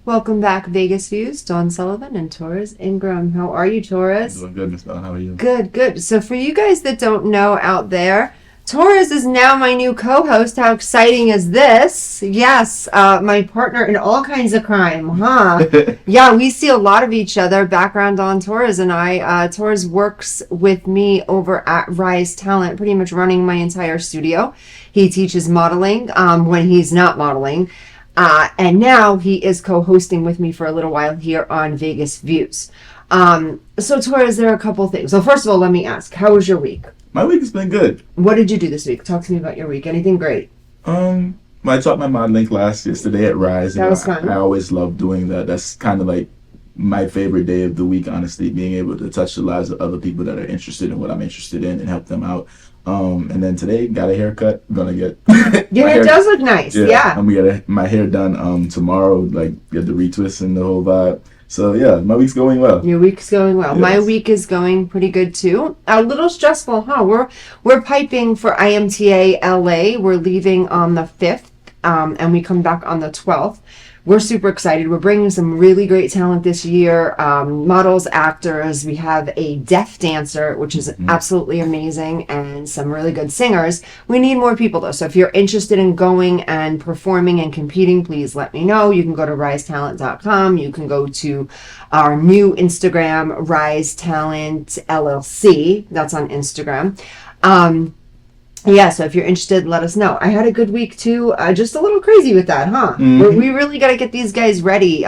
Welcome back, Vegas Views. Dawn Sullivan and Torres Ingraham. How are you, Torres? Doing good, Miss Dawn. How are you? Good, good. So for you guys that don't know out there, Torres is now my new co-host. How exciting is this? Yes, my partner in all kinds of crime, huh? Yeah, we see a lot of each other. Background on Torres and I. Torres works with me over at Rise Talent, pretty much running my entire studio. He teaches modeling when he's not modeling. And now he is co-hosting with me for a little while here on Vegas Views. So Torres, there are a couple things. So first of all, let me ask, how was your week? My week has been good. What did you do this week? Talk to me about your week. Anything great? I taught my modeling class yesterday at Rise. That was fun. I always love doing that. That's kind of like my favorite day of the week, honestly, being able to touch the lives of other people that are interested in what I'm interested in and help them out. And then today, got a haircut. Gonna get Yeah, it does look nice. Yeah. And we got my hair done tomorrow, like get the retwist and the whole vibe. So yeah, my week's going well. Your week's going well. Yes. My week is going pretty good too. A little stressful, huh? We're piping for IMTA LA. We're leaving on the 5th, and we come back on the 12th. We're super excited. We're bringing some really great talent this year. Models, actors. We have a deaf dancer, which is absolutely amazing, and some really good singers. We need more people though. So if you're interested in going and performing and competing, please let me know. You can go to risetalent.com. You can go to our new Instagram, Rise Talent LLC. That's on Instagram. Yeah, so if you're interested, let us know. I had a good week too. Just a little crazy with that, huh? We really got to get these guys ready.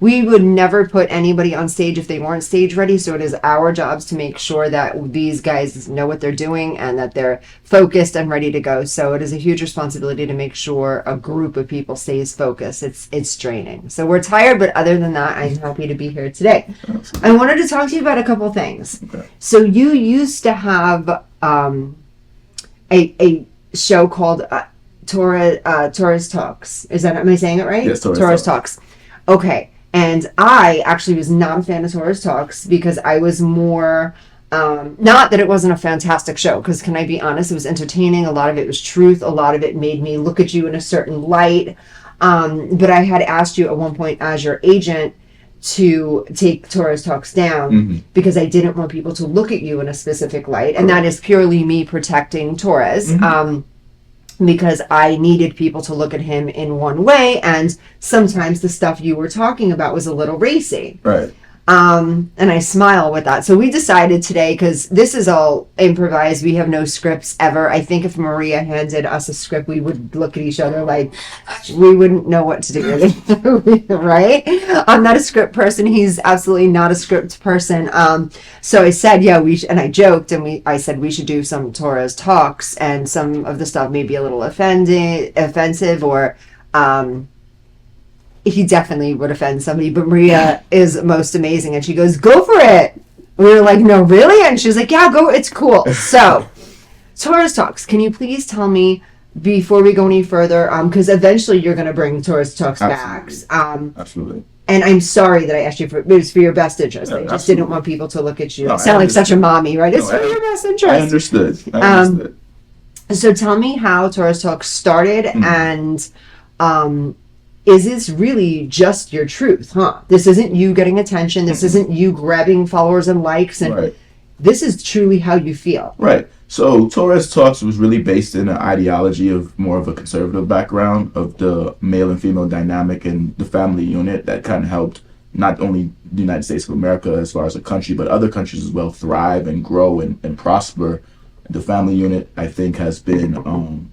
We would never put anybody on stage if they weren't stage ready. So it is our jobs to make sure that these guys know what they're doing and that they're focused and ready to go. So it is a huge responsibility to make sure a group of people stays focused. It's draining. So we're tired, but other than that, I'm happy to be here today. I wanted to talk to you about a couple things. Okay. So you used to have a show called Torres Talks. Am I saying it right? Yes, Torres Talks. Okay. And I actually was not a fan of Torres Talks because I was more, not that it wasn't a fantastic show, because can I be honest, it was entertaining. A lot of it was truth. A lot of it made me look at you in a certain light. But I had asked you at one point as your agent to take Torres Talks down because I didn't want people to look at you in a specific light. And that is purely me protecting Torres because I needed people to look at him in one way. And sometimes the stuff you were talking about was a little racy. Right. And I smile with that. So we decided today, because this is all improvised, we have no scripts ever. I think if Maria handed us a script, we would look at each other like we wouldn't know what to do, right? I'm not a script person. He's absolutely not a script person. So I said, yeah, and I joked, and I said we should do some Torres Talks, and some of the stuff may be a little offensive, or he definitely would offend somebody, but Maria is most amazing, and she goes, go for it. We were like, no, really? And she was like, yeah, go, it's cool. So Torres Talks, can you please tell me before we go any further, because eventually you're going to bring Torres Talks back. Absolutely. And I'm sorry that I asked you it was for your best interest. I just didn't want people to look at you. Sound like such a mommy, right? It's for your best interest. I understood. So tell me how Torres Talks started, and is this really just your truth, huh? This isn't you getting attention. This isn't you grabbing followers and likes. And this is truly how you feel. Right. So Torres Talks was really based in an ideology of more of a conservative background of the male and female dynamic and the family unit that kind of helped not only the United States of America as far as a country, but other countries as well thrive and grow and prosper. The family unit, I think, has been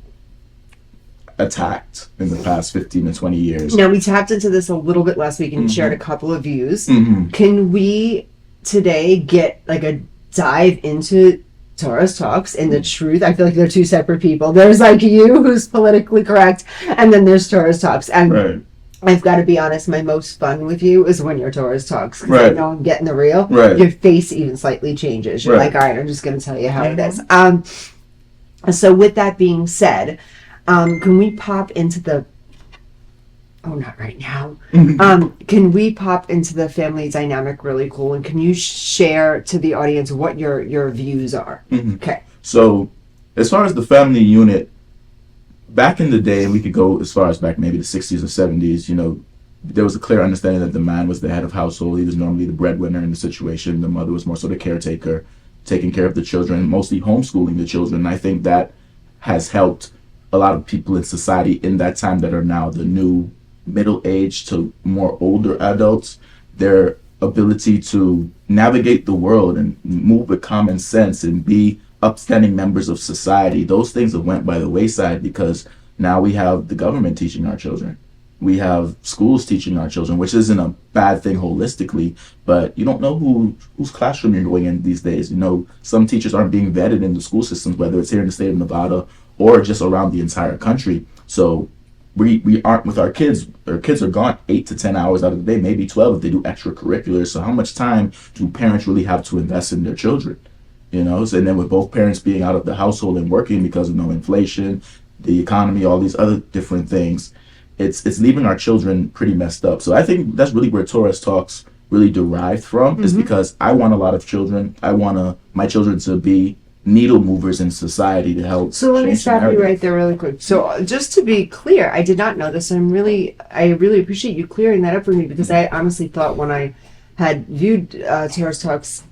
attacked in the past 15 to 20 years. Now, we tapped into this a little bit last week and shared a couple of views. Can we today get like a dive into Torres Talks and the truth? I feel like they're two separate people. There's like you, who's politically correct, and then there's Torres Talks. And I've got to be honest, my most fun with you is when you're Torres Talks, because I know I'm getting the real. Your face even slightly changes. You're like, all right, I'm just going to tell you how it is. So with that being said, can we pop into the... Oh, not right now. Can we pop into the family dynamic really cool? And can you share to the audience what your views are? Okay. So as far as the family unit, back in the day, and we could go as far as back maybe the 60s or 70s, you know, there was a clear understanding that the man was the head of household. He was normally the breadwinner in the situation. The mother was more so the caretaker, taking care of the children, mostly homeschooling the children. And I think that has helped a lot of people in society in that time that are now the new middle age to more older adults, their ability to navigate the world and move with common sense and be upstanding members of society. Those things have went by the wayside because now we have the government teaching our children. We have schools teaching our children, which isn't a bad thing holistically, but you don't know whose classroom you're going in these days. You know, some teachers aren't being vetted in the school systems, whether it's here in the state of Nevada or just around the entire country. So we aren't with our kids. Our kids are gone 8 to 10 hours out of the day, maybe 12 if they do extracurriculars. So how much time do parents really have to invest in their children? You know, so, and then with both parents being out of the household and working because of inflation, the economy, all these other different things, it's leaving our children pretty messed up. So I think that's really where Torres Talks really derived from, is because I want a lot of children. I want my children to be needle movers in society to help. So let me stop you right there really quick. So just to be clear, I did not know this. I really appreciate you clearing that up for me, because I honestly thought when I had viewed Torres Talks,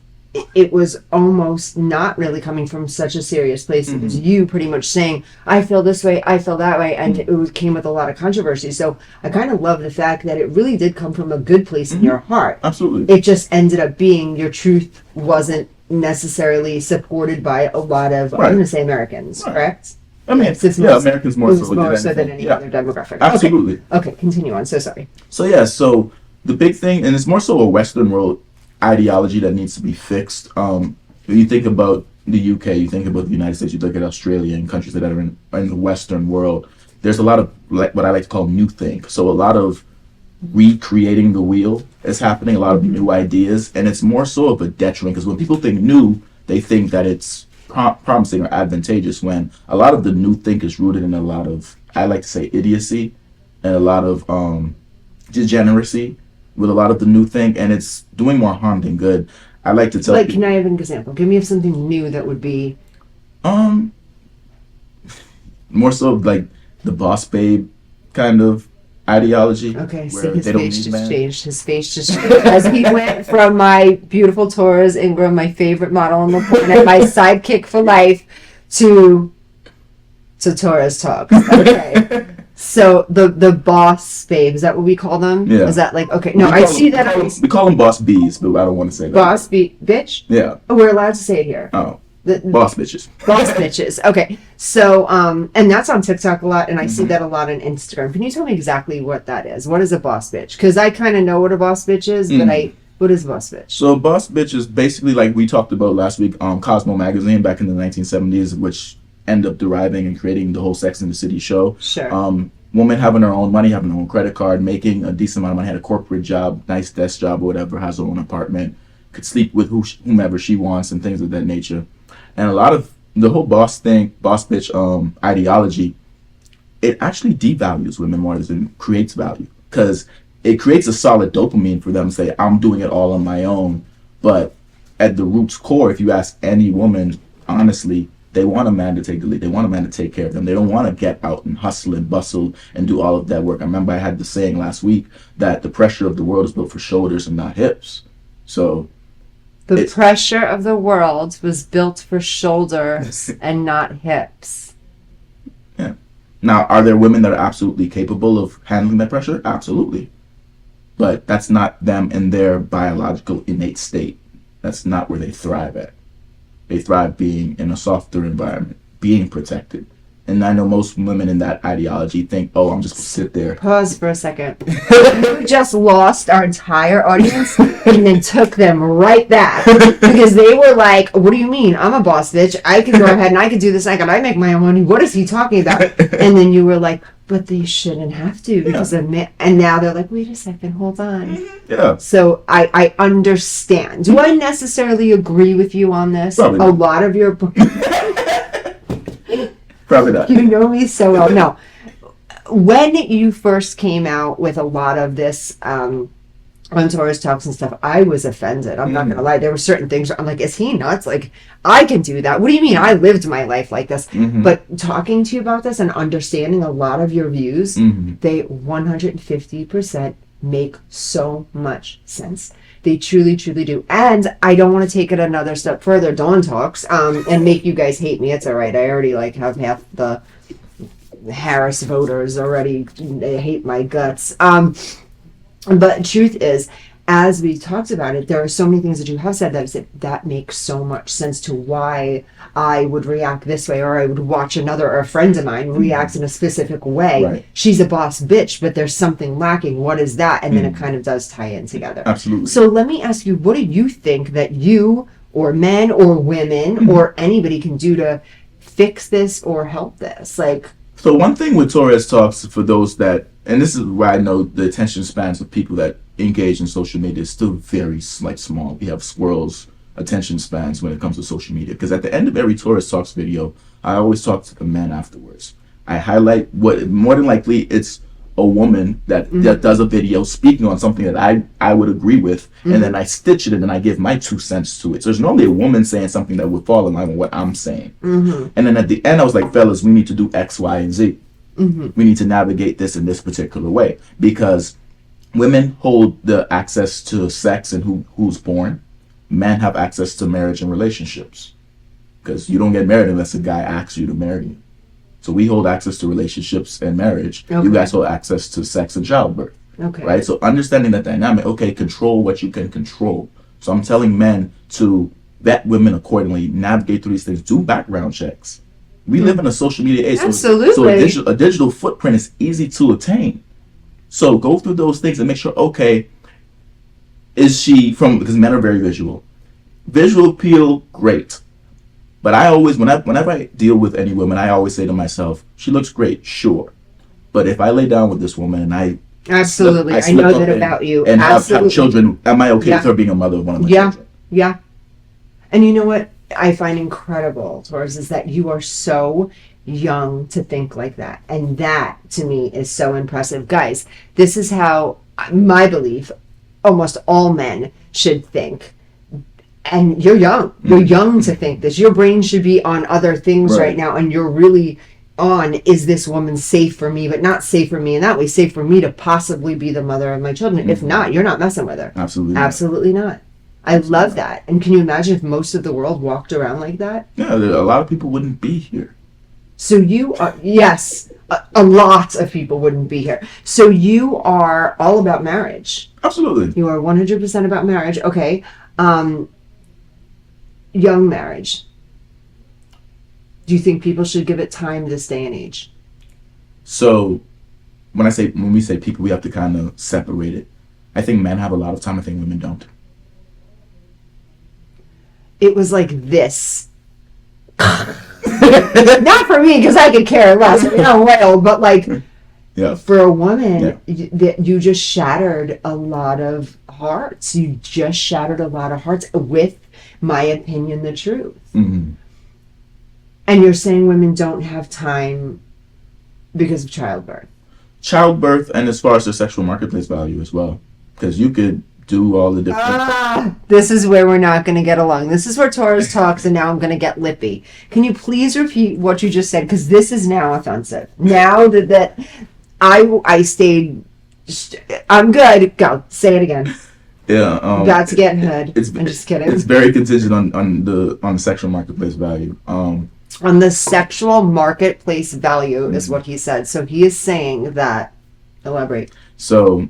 it was almost not really coming from such a serious place. It was you pretty much saying, I feel this way, I feel that way, and it came with a lot of controversy. So I kind of love the fact that it really did come from a good place in your heart. Absolutely. It just ended up being your truth wasn't necessarily supported by a lot of, I'm going to say Americans, correct? I mean, Americans more so than any other demographic. Absolutely. Okay, continue on. So sorry. So the big thing, and it's more so a Western world ideology that needs to be fixed. When you think about the UK, you think about the United States, you look at Australia and countries that are in the Western world, there's a lot of what I like to call new think. So a lot of recreating the wheel is happening, a lot of new ideas, and it's more so of a detriment, because when people think new, they think that it's promising or advantageous, when a lot of the new think is rooted in a lot of, I like to say, idiocy and a lot of degeneracy with a lot of the new think, and it's doing more harm than good. I like to tell can I have an example? Give me something new that would be more so like the boss babe kind of ideology. Okay, see, his face just changed. His face just changed as he went from my beautiful Torres Ingraham, my favorite model on the planet, my sidekick for life, to Torres Talks. Okay. So the boss babe, is that what we call them? Yeah. Is that like, okay? No, I see that. We call them boss bees, but I don't want to say that. Boss bitch? Yeah. Oh, we're allowed to say it here. Oh. Boss bitches. Boss bitches. Okay. So, and that's on TikTok a lot, and I see that a lot on Instagram. Can you tell me exactly what that is? What is a boss bitch? Because I kind of know what a boss bitch is, but what is a boss bitch? So a boss bitch is basically, like we talked about last week, Cosmo magazine back in the 1970s, which ended up deriving and creating the whole Sex and the City show. Sure. Woman having her own money, having her own credit card, making a decent amount of money, had a corporate job, nice desk job or whatever, has her own apartment, could sleep with whomever she wants and things of that nature. And a lot of the whole boss bitch ideology, it actually devalues women more than creates value, because it creates a solid dopamine for them to say, I'm doing it all on my own. But at the root's core, if you ask any woman, honestly, they want a man to take the lead. They want a man to take care of them. They don't want to get out and hustle and bustle and do all of that work. I remember I had the saying last week that the pressure of the world is built for shoulders and not hips. So the pressure of the world was built for shoulders and not hips. Yeah. Now, are there women that are absolutely capable of handling that pressure? Absolutely. But that's not them in their biological innate state. That's not where they thrive at. They thrive being in a softer environment, being protected. And I know most women in that ideology think, oh, I'm just going to sit there. Pause for a second. You just lost our entire audience and then took them right back. Because they were like, what do you mean? I'm a boss bitch. I can go ahead and I can do this. I make my own money. What is he talking about? And then you were like, but they shouldn't have to, because and now they're like, wait a second, hold on. Yeah. So I understand. Do I necessarily agree with you on this? Probably not. A lot of your Probably not. You know me so well. No. When you first came out with a lot of this on Torres Talks and stuff, I was offended. I'm not going to lie. There were certain things I'm like, is he nuts? Like, I can do that. What do you mean? I lived my life like this. But talking to you about this and understanding a lot of your views, they 150% make so much sense. They truly, truly do. And I don't want to take it another step further, Dawn Talks, and make you guys hate me. It's all right. I already like have half the Harris voters already. They hate my guts. But truth is, as we talked about it, there are so many things that you have said that makes so much sense to why I would react this way, or I would watch another or a friend of mine react in a specific way. Right. She's a boss bitch, but there's something lacking. What is that? And then it kind of does tie in together. Absolutely. So let me ask you, what do you think that you or men or women or anybody can do to fix this or help this? Like, so one thing with Torres Talks, for those that, and this is where I know the attention spans of people that engage in social media is still very small. We have squirrels' attention spans when it comes to social media. Because at the end of every Torres Talks video, I always talk to the men afterwards. I highlight what, more than likely, it's a woman that does a video speaking on something that I would agree with, and then I stitch it and then I give my 2 cents to it. So there's normally a woman saying something that would fall in line with what I'm saying. And then at the end, I was like, fellas, we need to do X, Y, and Z. We need to navigate this in this particular way, because women hold the access to sex and who's born. Men have access to marriage and relationships, because you don't get married unless a guy asks you to marry you. So we hold access to relationships and marriage. Okay. You guys hold access to sex and childbirth. Okay. Right? So understanding that dynamic, okay, control what you can control. So I'm telling men to vet women accordingly, navigate through these things, do background checks. We live in a social media age. Absolutely. So a digital footprint is easy to attain. So go through those things and make sure, okay, is she because men are very visual. Visual appeal, great. But I always, whenever I deal with any woman, I always say to myself, she looks great, sure. But if I lay down with this woman and I absolutely, I know that about you, and have children, am I okay with her being a mother of one of my children? Yeah. And you know what I find incredible, Torres, is that you are so young to think like that. And that, to me, is so impressive. Guys, this is how, my belief, almost all men should think. And you're young. You're young to think this. Your brain should be on other things right now, and you're really on, is this woman safe for me, but not safe for me in that way, safe for me to possibly be the mother of my children. If not, you're not messing with her. Absolutely not. I love that. And can you imagine if most of the world walked around like that? Yeah, a lot of people wouldn't be here. So you are, yes, a lot of people wouldn't be here. So you are all about marriage. Absolutely. You are 100% about marriage. Okay. Young marriage. Do you think people should give it time this day and age? So when we say people, we have to kind of separate it. I think men have a lot of time. I think women don't. It was like this. Not for me, because I could care less. But like, yeah. For a woman, you just shattered a lot of hearts. You just shattered a lot of hearts with, my opinion, the truth. And you're saying women don't have time because of childbirth. And as far as the sexual marketplace value as well, because you could do all the different. This is where we're not going to get along. This is where Torres talks, and now I'm going to get lippy. Can you please repeat what you just said? Because this is now offensive. Now that I stayed, I'm good. Go say it again. Yeah, got to get in hood. I'm just kidding. It's very contingent on the sexual marketplace value. On the sexual marketplace value is what he said. So he is saying that. Elaborate. So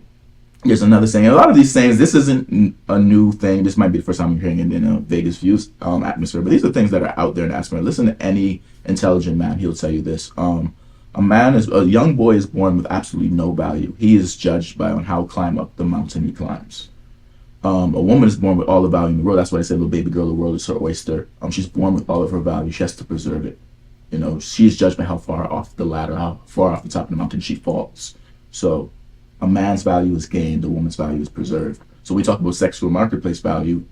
there's another saying. A lot of these sayings, this isn't a new thing. This might be the first time I'm hearing it in a Vegas Views atmosphere. But these are things that are out there in the atmosphere. Listen to any intelligent man; he'll tell you this. A young boy is born with absolutely no value. He is judged on how climb up the mountain he climbs. A woman is born with all the value in the world. That's why I say, little baby girl, the world is her oyster. She's born with all of her value. She has to preserve it. She's judged by how far off the ladder, how far off the top of the mountain she falls. So a man's value is gained, a woman's value is preserved. So we talk about sexual marketplace value.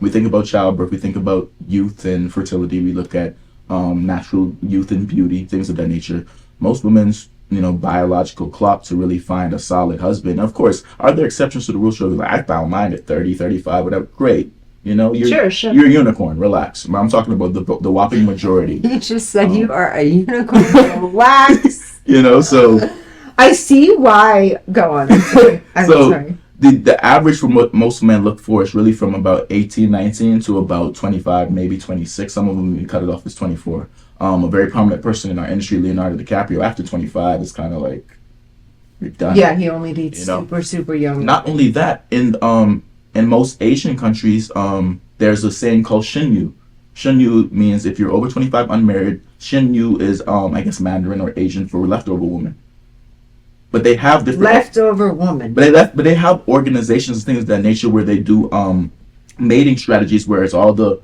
We think about childbirth, we think about youth and fertility. We look at natural youth and beauty, things of that nature. Most women's biological clock to really find a solid husband. Of course, are there exceptions to the rule? Sure, like, I found mine at 30, 35, whatever. Great. You're a unicorn. Relax. I'm talking about the whopping majority. You just said you are a unicorn. Relax. So I see why. Go on. I'm sorry. I'm So sorry. the average from what most men look for is really from about 18, 19 to about 25, maybe 26. Some of them we cut it off as 24. A very prominent person in our industry, Leonardo DiCaprio, after 25 is kind of like, you're done. Yeah, he only dates You know? super, super young. Not only that, in most Asian countries, there's a saying called Shinyu. Shinyu means if you're over 25 unmarried. Shinyu is I guess Mandarin or Asian for leftover woman. But they have different Leftover woman. but they have organizations and things of that nature where they do mating strategies where it's all the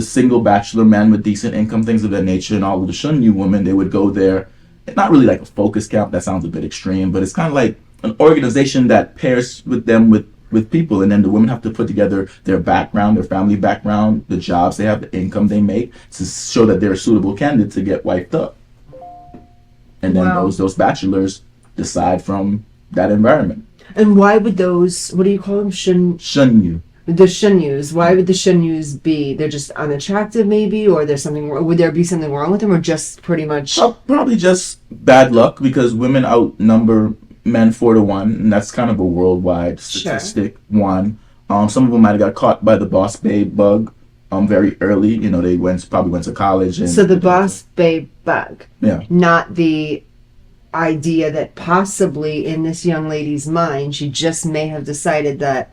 single bachelor men with decent income, things of that nature, and all of the Shinyu women, they would go there. It's not really like a focus camp, that sounds a bit extreme, but it's kind of like an organization that pairs with them with people, and then the women have to put together their background, their family background, the jobs they have, the income they make, to show that they're a suitable candidate to get wiped up. And then Wow. those bachelors decide from that environment. And why would those, what do you call them? Shinyu. The Shinyus. Why would the Shinyus be? They're just unattractive, maybe, or there's something. Would there be something wrong with them, or just pretty much? Probably just bad luck because women outnumber men 4-1, and that's kind of a worldwide statistic. One, some of them might have got caught by the boss babe bug, very early. You know, they probably went to college. And So the boss babe bug, yeah, not the idea that possibly in this young lady's mind, she just may have decided that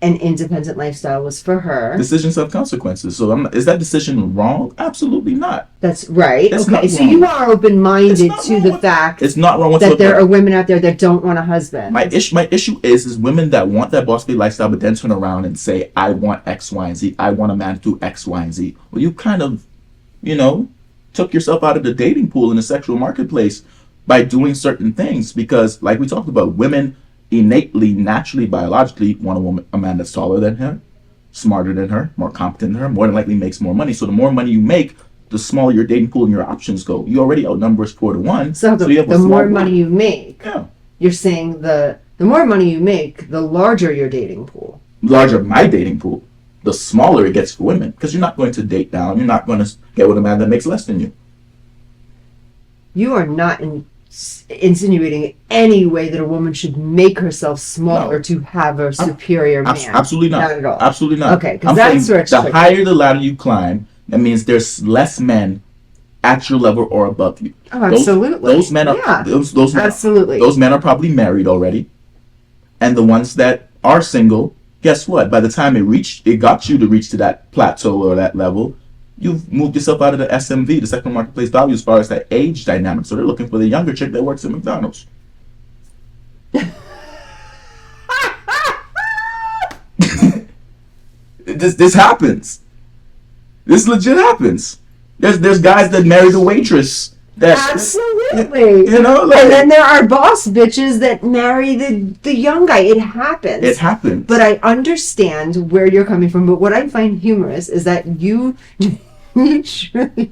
an independent lifestyle was for her. decisions have consequences. So is that decision wrong? Absolutely not. That's right. It's Okay, not so wrong. you are open-minded It's not to wrong the with- fact It's not wrong that whatsoever. there are women out there that don't want a husband. My issue is women that want that boss babe lifestyle, but then turn around and say, "I want X, Y, and Z. I want a man to do X, Y, and Z." Well, you kind of, took yourself out of the dating pool in the sexual marketplace by doing certain things. Because, like we talked about, women innately, naturally, biologically want a man that's taller than her, smarter than her, more competent than her, more than likely makes more money. So the more money you make, the smaller your dating pool and your options go. You already outnumber us 4-1. So you have a the small more pool. money you make, Yeah. you're saying the more money you make, the larger your dating pool. Larger my dating pool, the smaller it gets for women. Because you're not going to date down. You're not going to get with a man that makes less than you. You are not insinuating any way that a woman should make herself smaller No. to have a superior man. Absolutely not. Not at all. Absolutely not. Okay, 'cause I'm that's saying where it's the tricky. higher the ladder you climb, that means there's less men at your level or above you. Oh, absolutely. Those men are Yeah, those men, absolutely. Those men are probably married already, and the ones that are single, guess what? By the time it got you to reach to that plateau or that level, you've moved yourself out of the SMV, the second marketplace value, as far as that age dynamic. So they're looking for the younger chick that works at McDonald's. This happens. This legit happens. There's guys that marry the waitress. Absolutely. You know, like, And then there are boss bitches that marry the young guy. It happens. it happens. But I understand where you're coming from. But what I find humorous is that you truly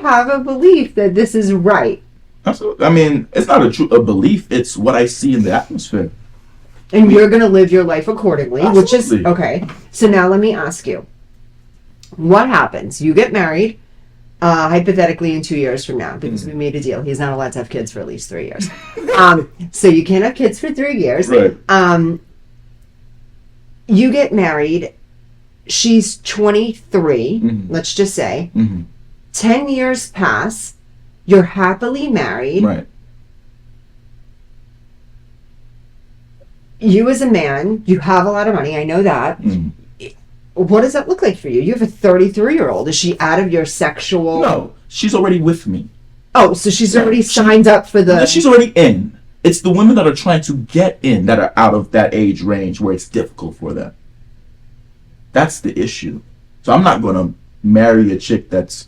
have a belief that this is right. Absolutely. I mean, it's not a belief. It's what I see in the atmosphere. And you're going to live your life accordingly, which is Absolutely. okay. So now let me ask you, what happens? You get married, hypothetically in 2 years from now, because we made a deal. He's not allowed to have kids for at least 3 years. So you can't have kids for 3 years. Right. You get married. She's 23, Mhm. let's just say. Mm-hmm. 10 years pass. You're happily married. Right. You as a man, you have a lot of money. I know that. Mm. What does that look like for you? You have a 33-year-old. Is she out of your sexual... No, she's already with me. Oh, so she's already signed up for the... No, she's already in. It's the women that are trying to get in that are out of that age range where it's difficult for them. That's the issue. So I'm not going to marry a chick that's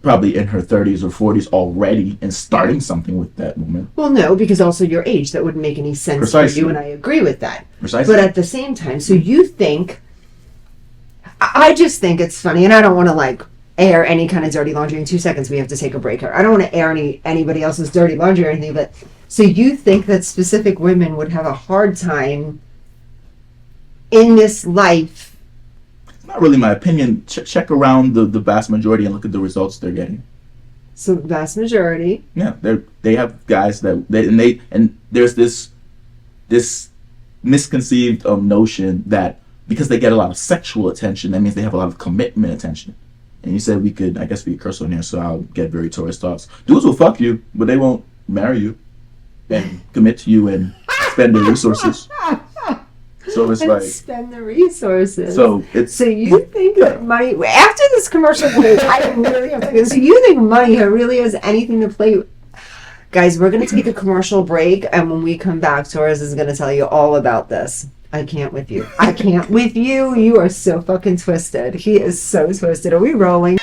probably in her 30s or 40s already and starting something with that woman. Well, no, because also your age. That wouldn't make any sense Precisely. for you, and I agree with that. Precisely. But at the same time, so you think... I just think it's funny, and I don't want to, air any kind of dirty laundry. In 2 seconds, we have to take a break here. I don't want to air anybody else's dirty laundry or anything, but... So you think that specific women would have a hard time in this life... It's not really my opinion. Check around the vast majority and look at the results they're getting. So vast majority. Yeah, they have guys and there's this misconceived notion that because they get a lot of sexual attention, that means they have a lot of commitment attention. And you said we could curse on here, so I'll get very Torres thoughts. Dudes will fuck you, but they won't marry you and commit to you and spend their resources. So it's like spend the resources. So you think that money after this commercial break, I really am thinking. So you think money really has anything to play with? Guys, we're gonna take a commercial break, and when we come back, Torres is gonna tell you all about this. I can't with you. I can't with you. You are so fucking twisted. He is so twisted. Are we rolling?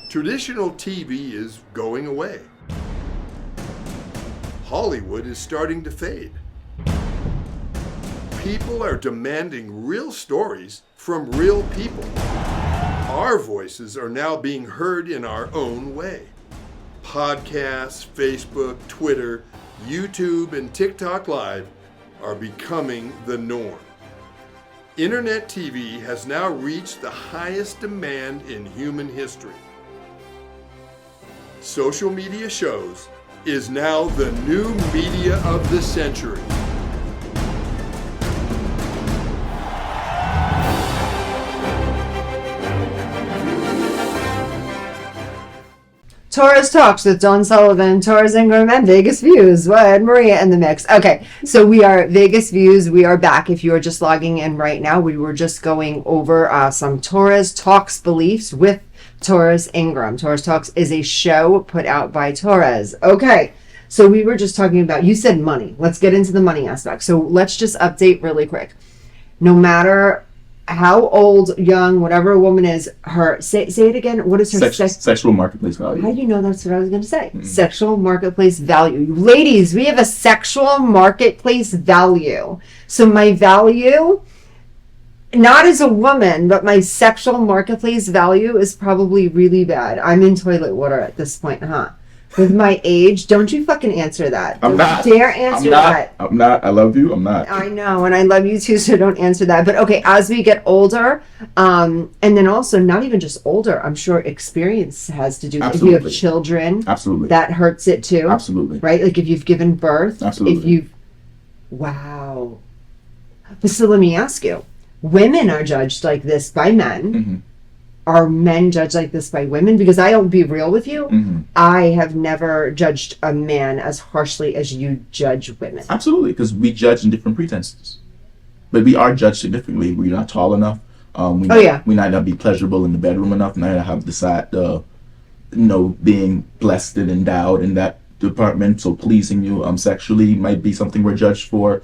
Traditional TV is going away. Hollywood is starting to fade. People are demanding real stories from real people. Our voices are now being heard in our own way. Podcasts, Facebook, Twitter, YouTube, and TikTok Live are becoming the norm. Internet TV has now reached the highest demand in human history. Social media shows is now the new media of the century. Torres Talks with Dawn Sullivan, Torres Ingraham, and Vegas Views. What? Maria in the mix. Okay, so we are Vegas Views. We are back. If you are just logging in right now, we were just going over some Torres Talks beliefs with Torres Ingraham. Torres Talks is a show put out by Torres. Okay, so we were just talking about, you said money. Let's get into the money aspect. So let's just update really quick. No matter how old, young, whatever a woman is, say it again. What is her sexual marketplace value? How do you know that's what I was going to say? Sexual marketplace value. Ladies, we have a sexual marketplace value. So my value, not as a woman, but my sexual marketplace value is probably really bad. I'm in toilet water at this point, huh? With my age, don't you fucking answer that. I'm not. Dare answer that. I'm not. I love you. I'm not. I know, and I love you too, so don't answer that. But okay, as we get older, and then also not even just older, I'm sure experience has to do with if you have children. Absolutely. That hurts it too. Absolutely. Right? Like if you've given birth. Absolutely. If you've... Wow. But so let me ask you. Women are judged like this by men. Mm-hmm. Are men judged like this by women? Because I'll be real with you. Mm-hmm. I have never judged a man as harshly as you judge women. Absolutely, because we judge in different pretenses. But we are judged significantly. We're not tall enough. We might not be pleasurable in the bedroom enough. We might not have the side, being blessed and endowed in that department. So pleasing you sexually might be something we're judged for.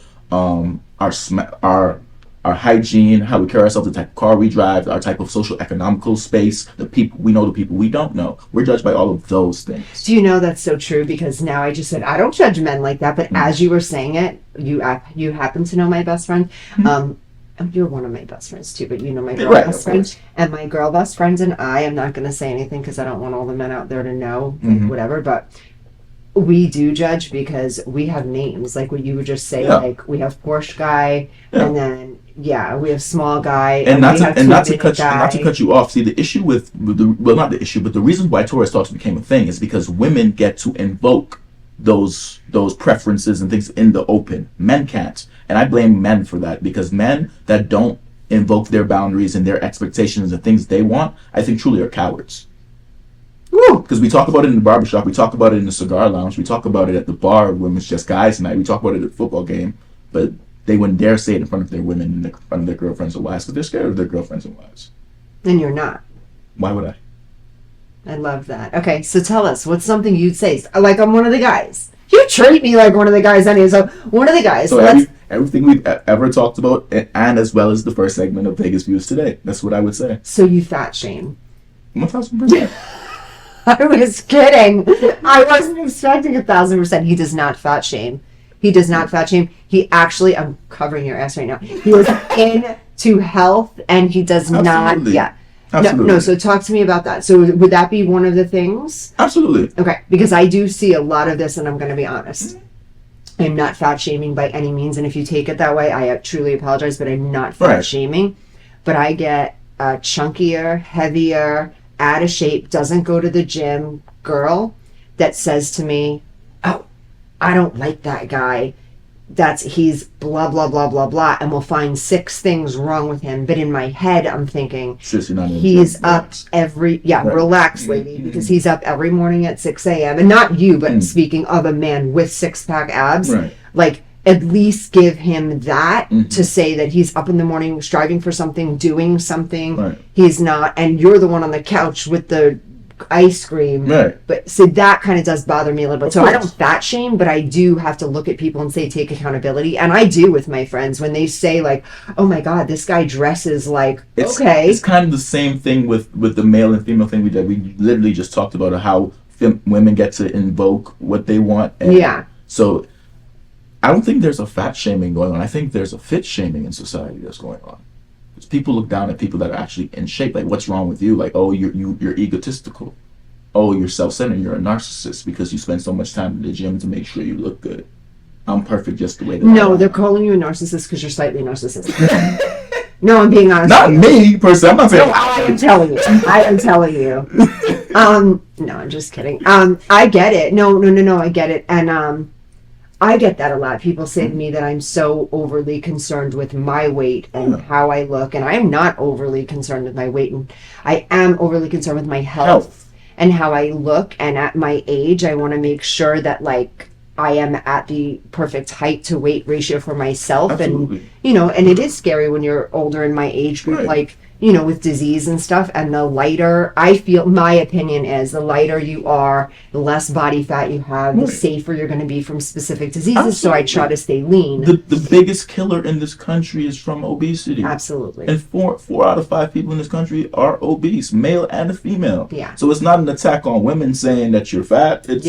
Our hygiene, how we carry ourselves, the type of car we drive, our type of social economical space, the people we know, the people we don't know. We're judged by all of those things. Do you know that's so true? Because now I just said, I don't judge men like that. But as you were saying it, you happen to know my best friend. You're one of my best friends too, but you know my girl best friend. And my girl best friends and I am not going to say anything because I don't want all the men out there to know, whatever. But we do judge because we have names. Like what you would just say, like we have Porsche guy, and then we have small guy, and not to cut you off. See, the issue with not the issue, but the reason why Torres Talks became a thing is because women get to invoke those preferences and things in the open. Men can't, and I blame men for that, because men that don't invoke their boundaries and their expectations and things they want, I think truly are cowards. Because we talk about it in the barbershop, we talk about it in the cigar lounge, we talk about it at the bar when it's just guys night, we talk about it at the football game, but they wouldn't dare say it in front of their women and in front of their girlfriends or wives, because they're scared of their girlfriends and wives. And you're not. Why would I? I love that. Okay, so tell us, what's something you'd say? Like I'm one of the guys. You treat me like one of the guys anyway, so one of the guys. So everything we've ever talked about, and as well as the first segment of Vegas Views today, that's what I would say. So you fat shame. 1,000%. I was kidding. I wasn't expecting 1,000%. He does not fat shame. He does not fat shame. He actually, I'm covering your ass right now. He is into health, and he does not. Absolutely. Yeah. Absolutely. No. So talk to me about that. So would that be one of the things? Absolutely. Okay, because I do see a lot of this, and I'm going to be honest. I'm not fat shaming by any means, and if you take it that way, I truly apologize, but I'm not fat shaming. But I get a chunkier, heavier, out of shape, doesn't go to the gym girl that says to me, "Oh, I don't like that guy. He's blah blah blah blah blah," and we'll find 6 things wrong with him. But in my head, I'm thinking he's up relax, lady, because he's up every morning at 6 a.m. And not you, but speaking of a man with 6-pack abs, like at least give him that to say that he's up in the morning, striving for something, doing something. He's not, and you're the one on the couch with the ice cream. But so that kind of does bother me a little bit. So I don't fat shame, but I do have to look at people and say take accountability. And I do with my friends when they say like, "Oh my God, this guy dresses like okay." It's kind of the same thing with the male and female thing we literally just talked about how women get to invoke what they want. And so I don't think there's a fat shaming going on. I think there's a fit shaming in society that's going on. People look down at people that are actually in shape. Like, what's wrong with you? Like, oh, you're egotistical. Oh, you're self-centered. You're a narcissist because you spend so much time in the gym to make sure you look good. I'm perfect just the way that I am. They're calling you a narcissist because you're slightly narcissistic. No, I'm being honest. Not me, per se. I'm not saying. No, I am telling you. No, I'm just kidding. I get it. No, I get it. And I get that a lot. People say to me that I'm so overly concerned with my weight and how I look. And I am not overly concerned with my weight. And I am overly concerned with my health and how I look. And at my age, I want to make sure that, like, I am at the perfect height to weight ratio for myself. Absolutely. And, and it is scary when you're older in my age group, like, with disease and stuff. And the lighter, I feel, my opinion is, the lighter you are, the less body fat you have, the safer you're going to be from specific diseases. Absolutely. So I try to stay lean. The biggest killer in this country is from obesity. Absolutely. And 4 out of 5 people in this country are obese, male and a female. Yeah. So it's not an attack on women saying that you're fat. It's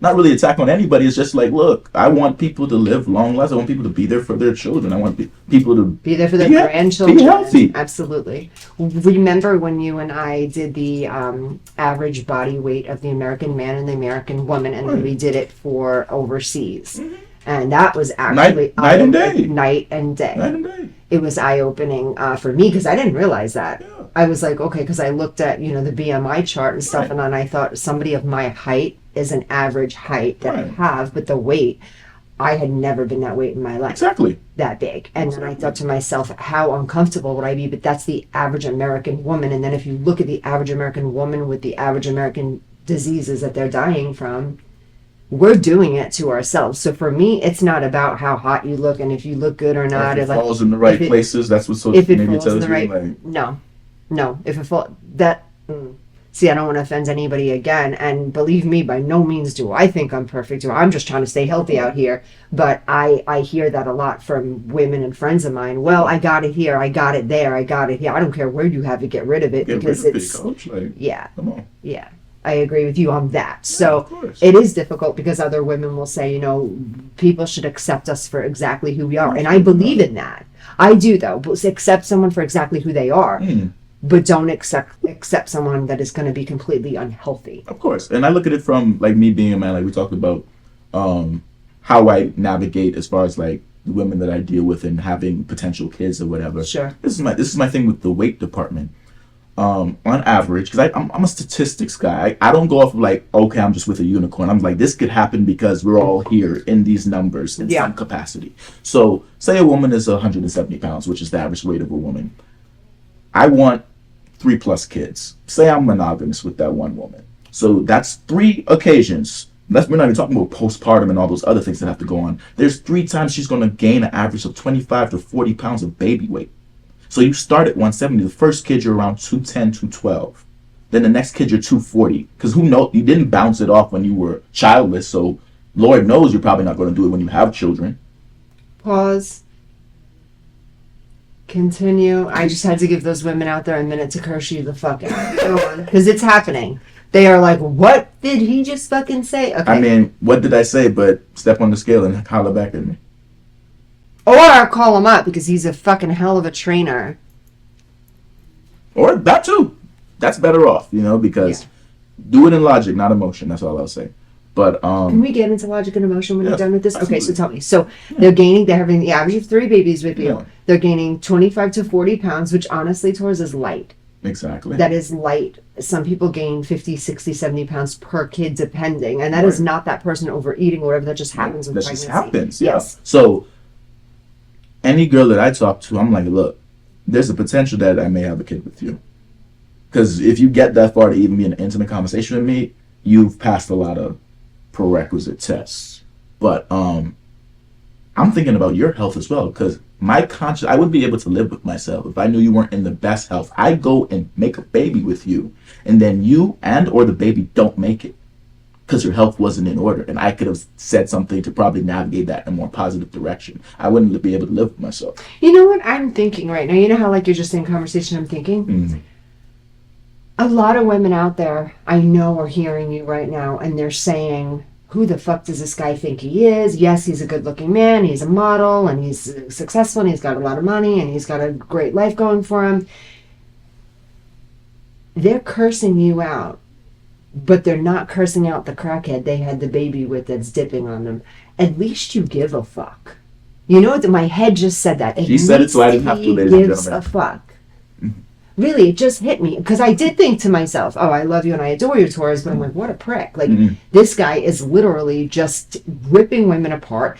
not really an attack on anybody. It's just like, look, I want people to live long lives. I want people to be there for their children. I want people to be there for their grandchildren. Be healthy. Absolutely. Remember when you and I did the average body weight of the American man and the American woman, and then we did it for overseas. And that was actually night and day. Night and day. It was eye-opening for me because I didn't realize that. I was like, okay, because I looked at, the BMI chart and stuff, and then I thought somebody of my height is an average height that I have, but the weight, I had never been that weight in my life. Exactly. That big. And then I thought to myself, how uncomfortable would I be? But that's the average American woman. And then if you look at the average American woman with the average American diseases that they're dying from, we're doing it to ourselves. So for me, it's not about how hot you look and if you look good or not. If it falls in the right places, that's what social media tells you. No. If it falls, see, I don't want to offend anybody again. And believe me, by no means do I think I'm perfect. I'm just trying to stay healthy out here. But I hear that a lot from women and friends of mine. Well, I got it here. I got it there. I got it here. I don't care where you have it. Get rid of it. Because it's, coach. Come on. Yeah. I agree with you on that. So it is difficult because other women will say, people should accept us for exactly who we are. And I believe in that. I do, though. Accept someone for exactly who they are. But don't accept someone that is going to be completely unhealthy. Of course. And I look at it from, like, me being a man, like we talked about how I navigate as far as, like, the women that I deal with and having potential kids or whatever. Sure. This is my thing with the weight department. On average, because I'm a statistics guy. I don't go off of like, okay, I'm just with a unicorn. I'm like, this could happen because we're all here in these numbers in some capacity. So say a woman is 170 pounds, which is the average weight of a woman. I want 3+ kids. Say I'm monogamous with that one woman. So that's 3 occasions. We're not even talking about postpartum and all those other things that have to go on. There's 3 times she's going to gain an average of 25 to 40 pounds of baby weight. So you start at 170. The first kid, you're around 210, 212. Then the next kid, you're 240. Because who knows? You didn't bounce it off when you were childless. So Lord knows you're probably not going to do it when you have children. Pause. Continue. I just had to give those women out there a minute to curse you the fuck out. Because it's happening. They are like, what did he just fucking say? Okay. I mean, what did I say? But step on the scale and holler back at me. Or call him up because he's a fucking hell of a trainer. Or that too. That's better off, because do it in logic, not emotion. That's all I'll say. But can we get into logic and emotion when yes, you're done with this? absolutely. Okay, so tell me. So they're having the average of 3 babies with you. Yeah. They're gaining 25 to 40 pounds, which honestly, Torres, is light. Exactly. That is light. Some people gain 50, 60, 70 pounds per kid, depending. And that is not that person overeating or whatever. That just happens with pregnancy. That just happens, Yes. So any girl that I talk to, I'm like, look, there's a potential that I may have a kid with you. Because if you get that far to even be in an intimate conversation with me, you've passed a lot of prerequisite tests. But I'm thinking about your health as well, because I would be able to live with myself if I knew you weren't in the best health. I go and make a baby with you, and then you or the baby don't make it because your health wasn't in order, and I could have said something to probably navigate that in a more positive direction. I wouldn't be able to live with myself. You know what I'm thinking right now? You know how you're just in conversation, I'm thinking? Mm-hmm. A lot of women out there I know are hearing you right now, and they're saying, who the fuck does this guy think he is? Yes, he's a good-looking man, he's a model, and he's successful, and he's got a lot of money, and he's got a great life going for him. They're cursing you out, but they're not cursing out the crackhead they had the baby with that's dipping on them. At least you give a fuck. You know, my head just said that. She said it, so I didn't have to, ladies and gives gentlemen. a fuck. Really, it just hit me because I did think to myself, oh, I love you and I adore you, Torres, but I'm like, what a prick. This guy is literally just ripping women apart,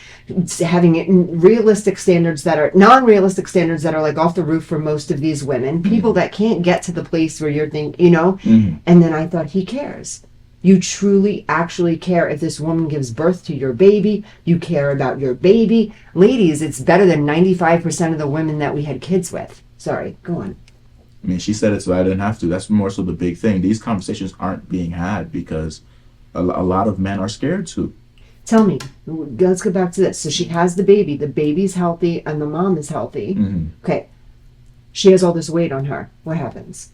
having realistic standards that are non-realistic standards that are off the roof for most of these women, people that can't get to the place where you're thinking, and then I thought, he cares. You truly actually care if this woman gives birth to your baby. You care about your baby. Ladies, it's better than 95% of the women that we had kids with. Sorry, go on. I mean, she said it, so I didn't have to. That's more so the big thing. These conversations aren't being had because a lot of men are scared to. Tell me, let's go back to this. So she has the baby. The baby's healthy and the mom is healthy. Okay. She has all this weight on her. What happens?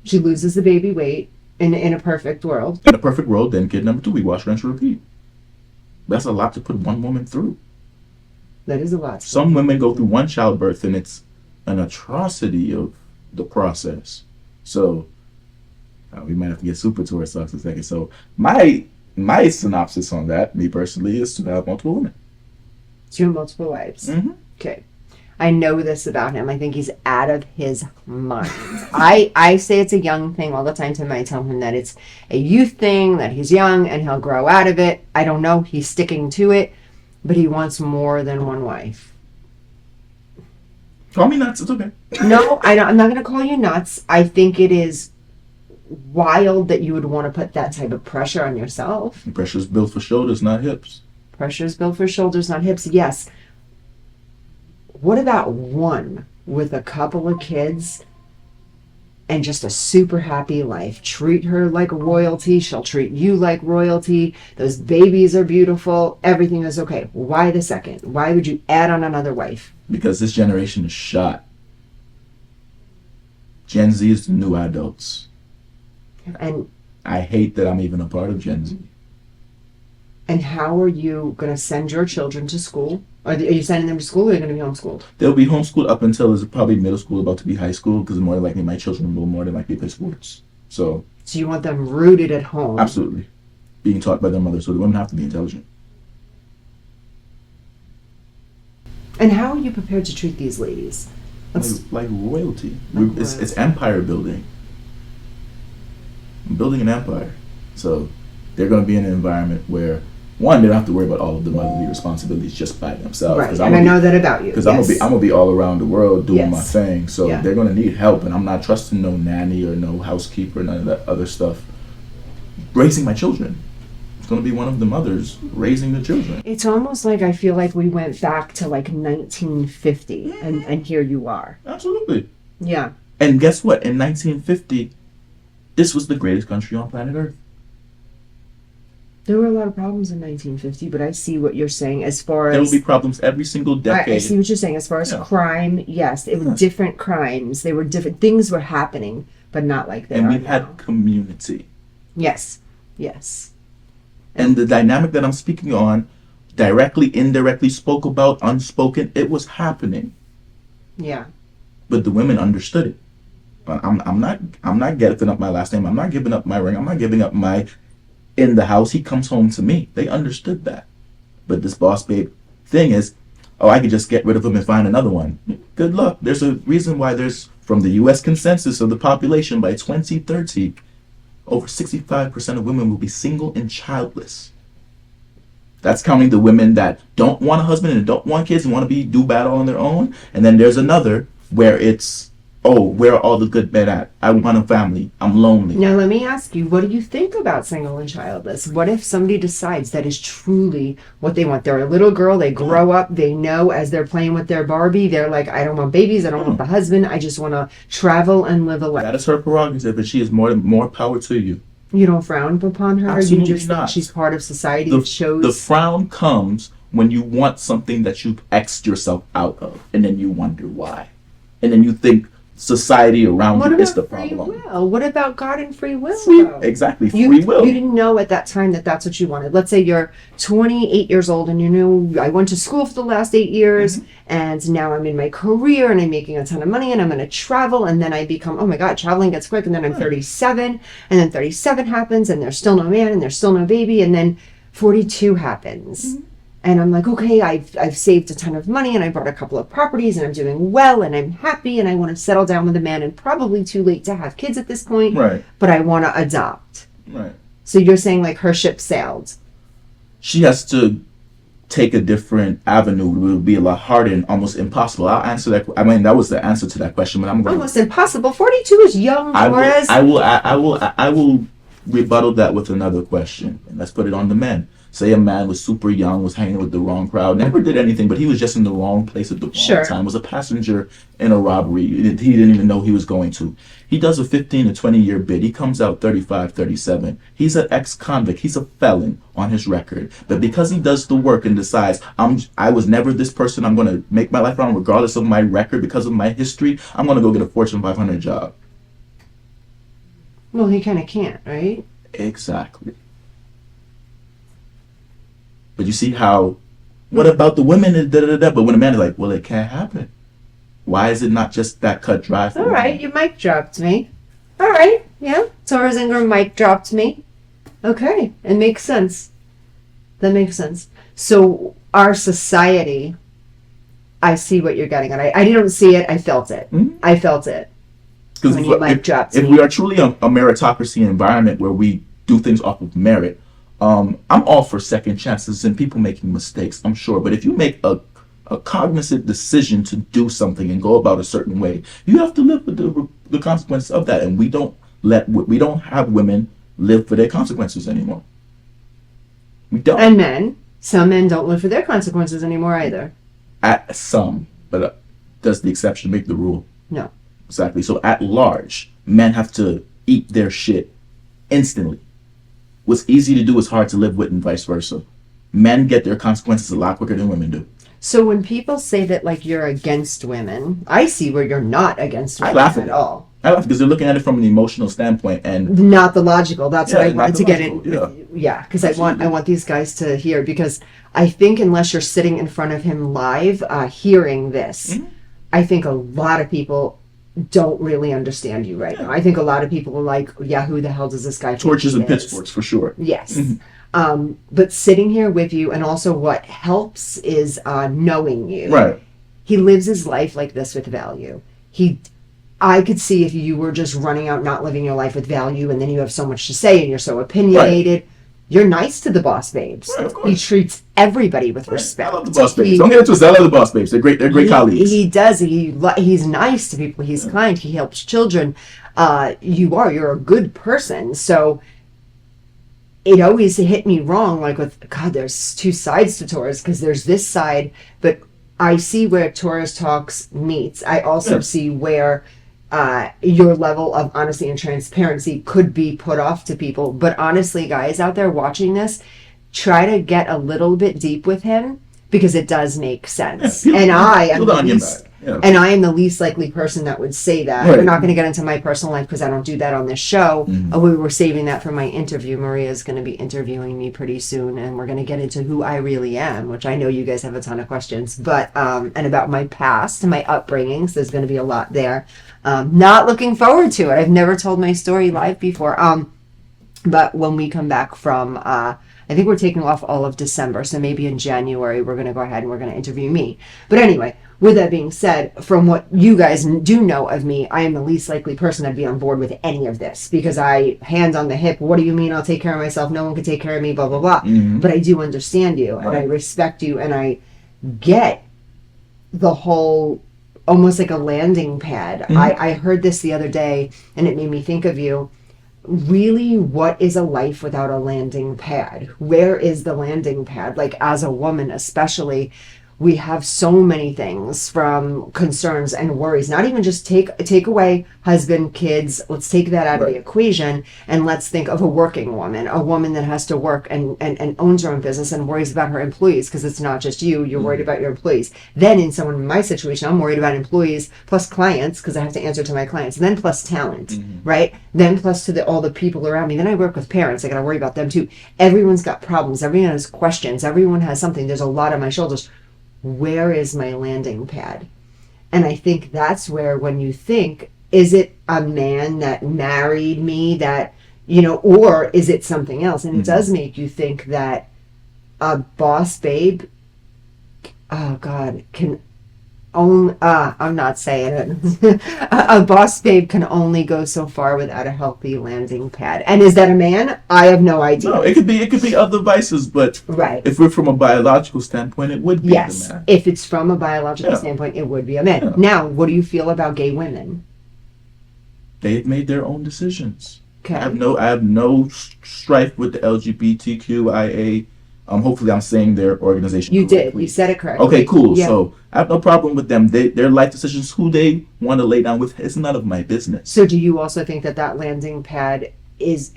She loses the baby weight in a perfect world. In a perfect world, then kid number 2, we wash, rinse, repeat. That's a lot to put one woman through. That is a lot. Some women go through one childbirth and it's an atrocity of the process. So we might have to get super to our socks in a second. So my synopsis on that, me personally, is to have multiple women. 2 multiple wives. Okay. I know this about him. I think he's out of his mind. I say it's a young thing all the time to him. I tell him that it's a youth thing, that he's young and he'll grow out of it. I don't know. He's sticking to it, but he wants more than one wife. Call me nuts. It's okay. No, I'm not going to call you nuts. I think it is wild that you would want to put that type of pressure on yourself. Pressure's built for shoulders, not hips. Pressure's built for shoulders, not hips. Yes. What about one with a couple of kids and just a super happy life? Treat her like royalty. She'll treat you like royalty. Those babies are beautiful. Everything is okay. Why the second? Why would you add on another wife? Because this generation is shot. Gen Z is the new adults. And I hate that I'm even a part of Gen Z. And how are you going to send your children to school? Are you sending them to school or are they going to be homeschooled? They'll be homeschooled up until it's probably middle school, about to be high school, because more than likely my children will more than likely play sports. So you want them rooted at home? Absolutely. Being taught by their mother, so the women have to be intelligent. And how are you prepared to treat these ladies? Like royalty. It's empire building. I'm building an empire. So they're going to be in an environment where, one, they don't have to worry about all of the motherly responsibilities just by themselves. Right, and I know that about you. Because I'm gonna be all around the world doing my Yes. thing. So they're gonna need help, and I'm not trusting no nanny or no housekeeper, none of that other stuff. Raising my children. It's gonna be one of the mothers raising the children. It's almost like I feel like we went back to 1950, and here you are. Absolutely. Yeah. And guess what? In 1950, this was the greatest country on planet Earth. There were a lot of problems in 1950, but I see what you're saying as far There will as... be problems every single decade. I see what you're saying. As far as crime, yes, it were different crimes. They were different... Things were happening, but not like they are And we've now. had community. Yes. Yes. And the dynamic that I'm speaking on, directly, indirectly spoke about, unspoken. It was happening. Yeah. But the women understood it. I'm not giving up my last name. I'm not giving up my ring. I'm not giving up my in the house. He comes home to me. They understood that. But this boss babe thing is, oh, I could just get rid of him and find another one. Good luck. There's a reason why there's, from the U.S. consensus of the population, by 2030, over 65% of women will be single and childless. That's counting the women that don't want a husband and don't want kids and want to do bad all on their own. And then there's another where it's, oh, where are all the good men at? I want a family. I'm lonely. Now let me ask you, what do you think about single and childless? What if somebody decides that is truly what they want? They're a little girl, they grow up, they know as they're playing with their Barbie, they're like, I don't want babies, I don't want the husband, I just want to travel and live a life. That is her prerogative, and she is more power to you. You don't frown upon her? Absolutely you just not. think she's part of society? It shows. The frown comes when you want something that you've X'd yourself out of, and then you wonder why. And then you think society around you is the problem. What about free will? What about God and free will? Exactly, free will. You didn't know at that time that that's what you wanted. Let's say you're 28 years old and you know, I went to school for the last 8 years and now I'm in my career and I'm making a ton of money and I'm going to travel, and then I become, oh my God, traveling gets quick, and then I'm 37 and then 37 happens and there's still no man and there's still no baby, and then 42 happens. And I'm like, okay, I've saved a ton of money and I bought a couple of properties and I'm doing well and I'm happy and I want to settle down with a man, and probably too late to have kids at this point. Right. But I want to adopt. Right. So you're saying like her ship sailed. She has to take a different avenue. It would be a lot harder and almost impossible. I'll answer that. I mean, that was the answer to that question, but I'm going almost impossible. 42 is young, Torres. I will rebuttal that with another question. And let's put it on the men. Say a man was super young, was hanging with the wrong crowd, never did anything, but he was just in the wrong place at the wrong time, was a passenger in a robbery he didn't even know he was going to. He does a 15 to 20 year bid. He comes out 35, 37. He's an ex-convict. He's a felon on his record. But because he does the work and decides, I was never this person, I'm going to make my life around regardless of my record, because of my history, I'm going to go get a Fortune 500 job. Well, he kind of can't, right? Exactly. But you see how, what about the women? But when a man is like, well, it can't happen. Why is it not just that cut dry? All right, you mic dropped me. All right, yeah. Torres Ingraham mic dropped me. Okay, it makes sense. That makes sense. So our society, I see what you're getting at. I didn't see it, I felt it. Mm-hmm. I felt it. When you mic dropped me. If we are truly a meritocracy environment where we do things off of merit, I'm all for second chances and people making mistakes, I'm sure. But if you make a cognizant decision to do something and go about a certain way, you have to live with the consequences of that. And we don't have women live for their consequences anymore. We don't. And men. Some men don't live for their consequences anymore either. At some, but does the exception make the rule? No. Exactly. So at large, men have to eat their shit instantly. What's easy to do is hard to live with, and vice versa. Men get their consequences a lot quicker than women do. So when people say that like you're against women, I see where you're not against women at all. I laugh because they're looking at it from an emotional standpoint and not the logical. That's what I wanted to get in. Yeah, because I want these guys to hear, because I think unless you're sitting in front of him live, hearing this, I think a lot of people don't really understand you right now. I think a lot of people are like, yeah, who the hell does this guy think torches and pitchforks for sure. Yes. But sitting here with you, and also what helps is knowing you. Right. He lives his life like this with value. I could see if you were just running out, not living your life with value, and then you have so much to say and you're so opinionated. Right. You're nice to the boss babes. Right, he treats everybody with respect. I love the boss babes. Don't get into it. I love the boss babes. They're great colleagues. He does. He's nice to people. He's kind. He helps children. You're a good person. So it always hit me wrong, like with, God, there's two sides to Torres, because there's this side, but I see where Torres Talks meets. I also see where your level of honesty and transparency could be put off to people. But honestly, guys out there watching this, try to get a little bit deep with him, because it does make sense. And I am Yeah. And I am the least likely person that would say that. Right. We're not going to get into my personal life because I don't do that on this show. We were saving that for my interview. Maria's going to be interviewing me pretty soon, and we're going to get into who I really am, which I know you guys have a ton of questions, but and about my past and my upbringings. There's going to be a lot there. Not looking forward to it. I've never told my story live before. But when we come back from, I think we're taking off all of December, so maybe in January we're going to go ahead and we're going to interview me. But anyway, with that being said, from what you guys do know of me, I am the least likely person to be on board with any of this because I, hands on the hip, what do you mean I'll take care of myself? No one can take care of me, blah, blah, blah. But I do understand you, and I respect you, and I get the whole, almost like a landing pad. I heard this the other day, and it made me think of you. Really, what is a life without a landing pad? Where is the landing pad? Like, as a woman especially, we have so many things from concerns and worries. Not even just take away husband, kids. Let's take that out of the equation, and let's think of a working woman, a woman that has to work and owns her own business and worries about her employees, because it's not just you. You're worried about your employees. Then in someone in my situation, I'm worried about employees plus clients, because I have to answer to my clients, and then plus talent, right? Then plus to all the people around me. Then I work with parents. I got to worry about them too. Everyone's got problems. Everyone has questions. Everyone has something. There's a lot on my shoulders. Where is my landing pad? And I think that's where, when you think, is it a man that married me that, or is it something else? And it does make you think that a boss babe, oh God, can only, I'm not saying it. A boss babe can only go so far without a healthy landing pad. And is that a man? I have no idea. No, it could be other vices, but if we're from a biological standpoint, it would be the man. If it's from a biological standpoint, it would be a man. Now, what do you feel about gay women? They've made their own decisions. Okay. I have no strife with the LGBTQIA. Hopefully I'm saying their organization You correctly. did. You said it correctly. Okay, cool. Yeah. So I have no problem with them. Their life decisions, who they want to lay down with, it's none of my business. So do you also think that landing pad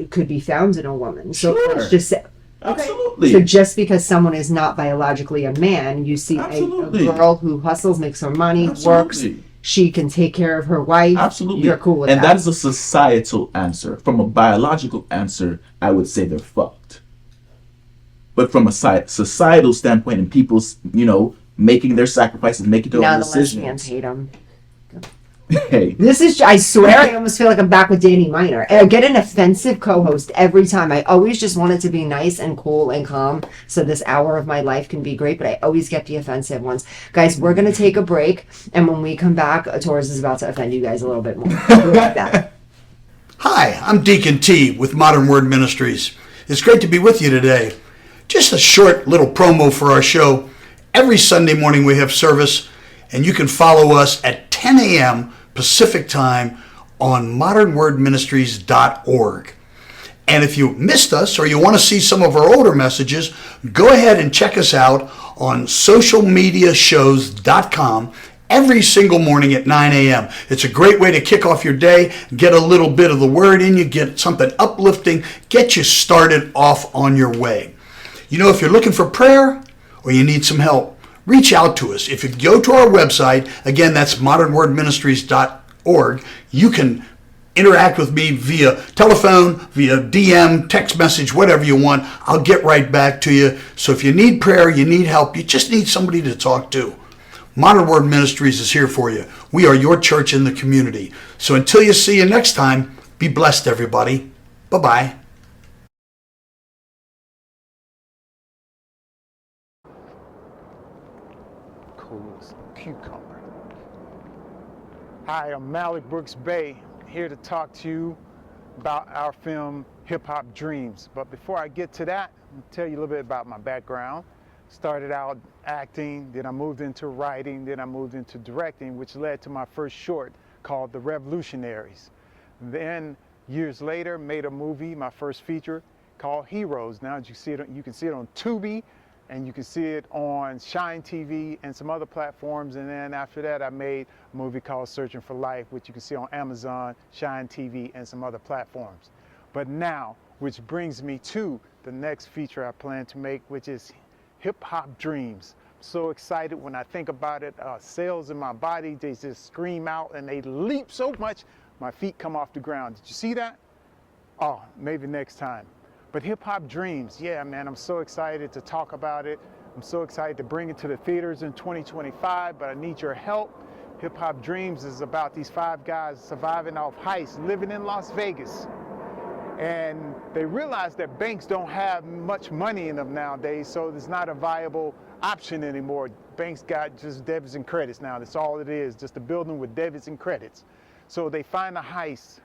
could be found in a woman? So Sure. let's just say, Absolutely. So just because someone is not biologically a man, you see a girl who hustles, makes her money, works, she can take care of her wife. Absolutely. You're cool with that. that. And that is a societal answer. From a biological answer, I would say they're fucked. But from a societal standpoint, and people's, making their sacrifices, making their own decisions. Now the lesbians hate them. Hey. This is, I swear, I almost feel like I'm back with Danny Miner. I get an offensive co-host every time. I always just want it to be nice and cool and calm, so this hour of my life can be great, but I always get the offensive ones. Guys, we're going to take a break, and when we come back, Torres is about to offend you guys a little bit more. We'll be right back. Hi, I'm Deacon T with Modern Word Ministries. It's great to be with you today. Just a short little promo for our show. Every Sunday morning we have service, and you can follow us at 10 a.m. Pacific Time on modernwordministries.org. And if you missed us or you want to see some of our older messages, go ahead and check us out on socialmediashows.com every single morning at 9 a.m. It's a great way to kick off your day, get a little bit of the word in you, get something uplifting, get you started off on your way. If you're looking for prayer or you need some help, reach out to us. If you go to our website, again, that's modernwordministries.org, you can interact with me via telephone, via DM, text message, whatever you want. I'll get right back to you. So if you need prayer, you need help, you just need somebody to talk to, Modern Word Ministries is here for you. We are your church in the community. So until you see you next time, be blessed, everybody. Bye-bye. Cucumber. Hi, I'm Malik Brooks Bay, here to talk to you about our film Hip Hop Dreams. But before I get to that, I'll tell you a little bit about my background. Started out acting, then I moved into writing, then I moved into directing, which led to my first short called The Revolutionaries. Then years later, made a movie, my first feature, called Heroes. Now you can see it on Tubi, and you can see it on Shine TV and some other platforms. And then after that, I made a movie called Searching for Life, which you can see on Amazon, Shine TV, and some other platforms. But now, which brings me to the next feature I plan to make, which is Hip Hop Dreams. so excited when I think about it. Cells in my body, they just scream out and they leap so much, my feet come off the ground. Did you see that? Oh, maybe next time. But Hip Hop Dreams, yeah, man, I'm so excited to talk about it. I'm so excited to bring it to the theaters in 2025, but I need your help. Hip Hop Dreams is about these 5 guys surviving off heists, living in Las Vegas. And they realize that banks don't have much money in them nowadays, so it's not a viable option anymore. Banks got just debits and credits now. That's all it is, just a building with debits and credits. So they find a heist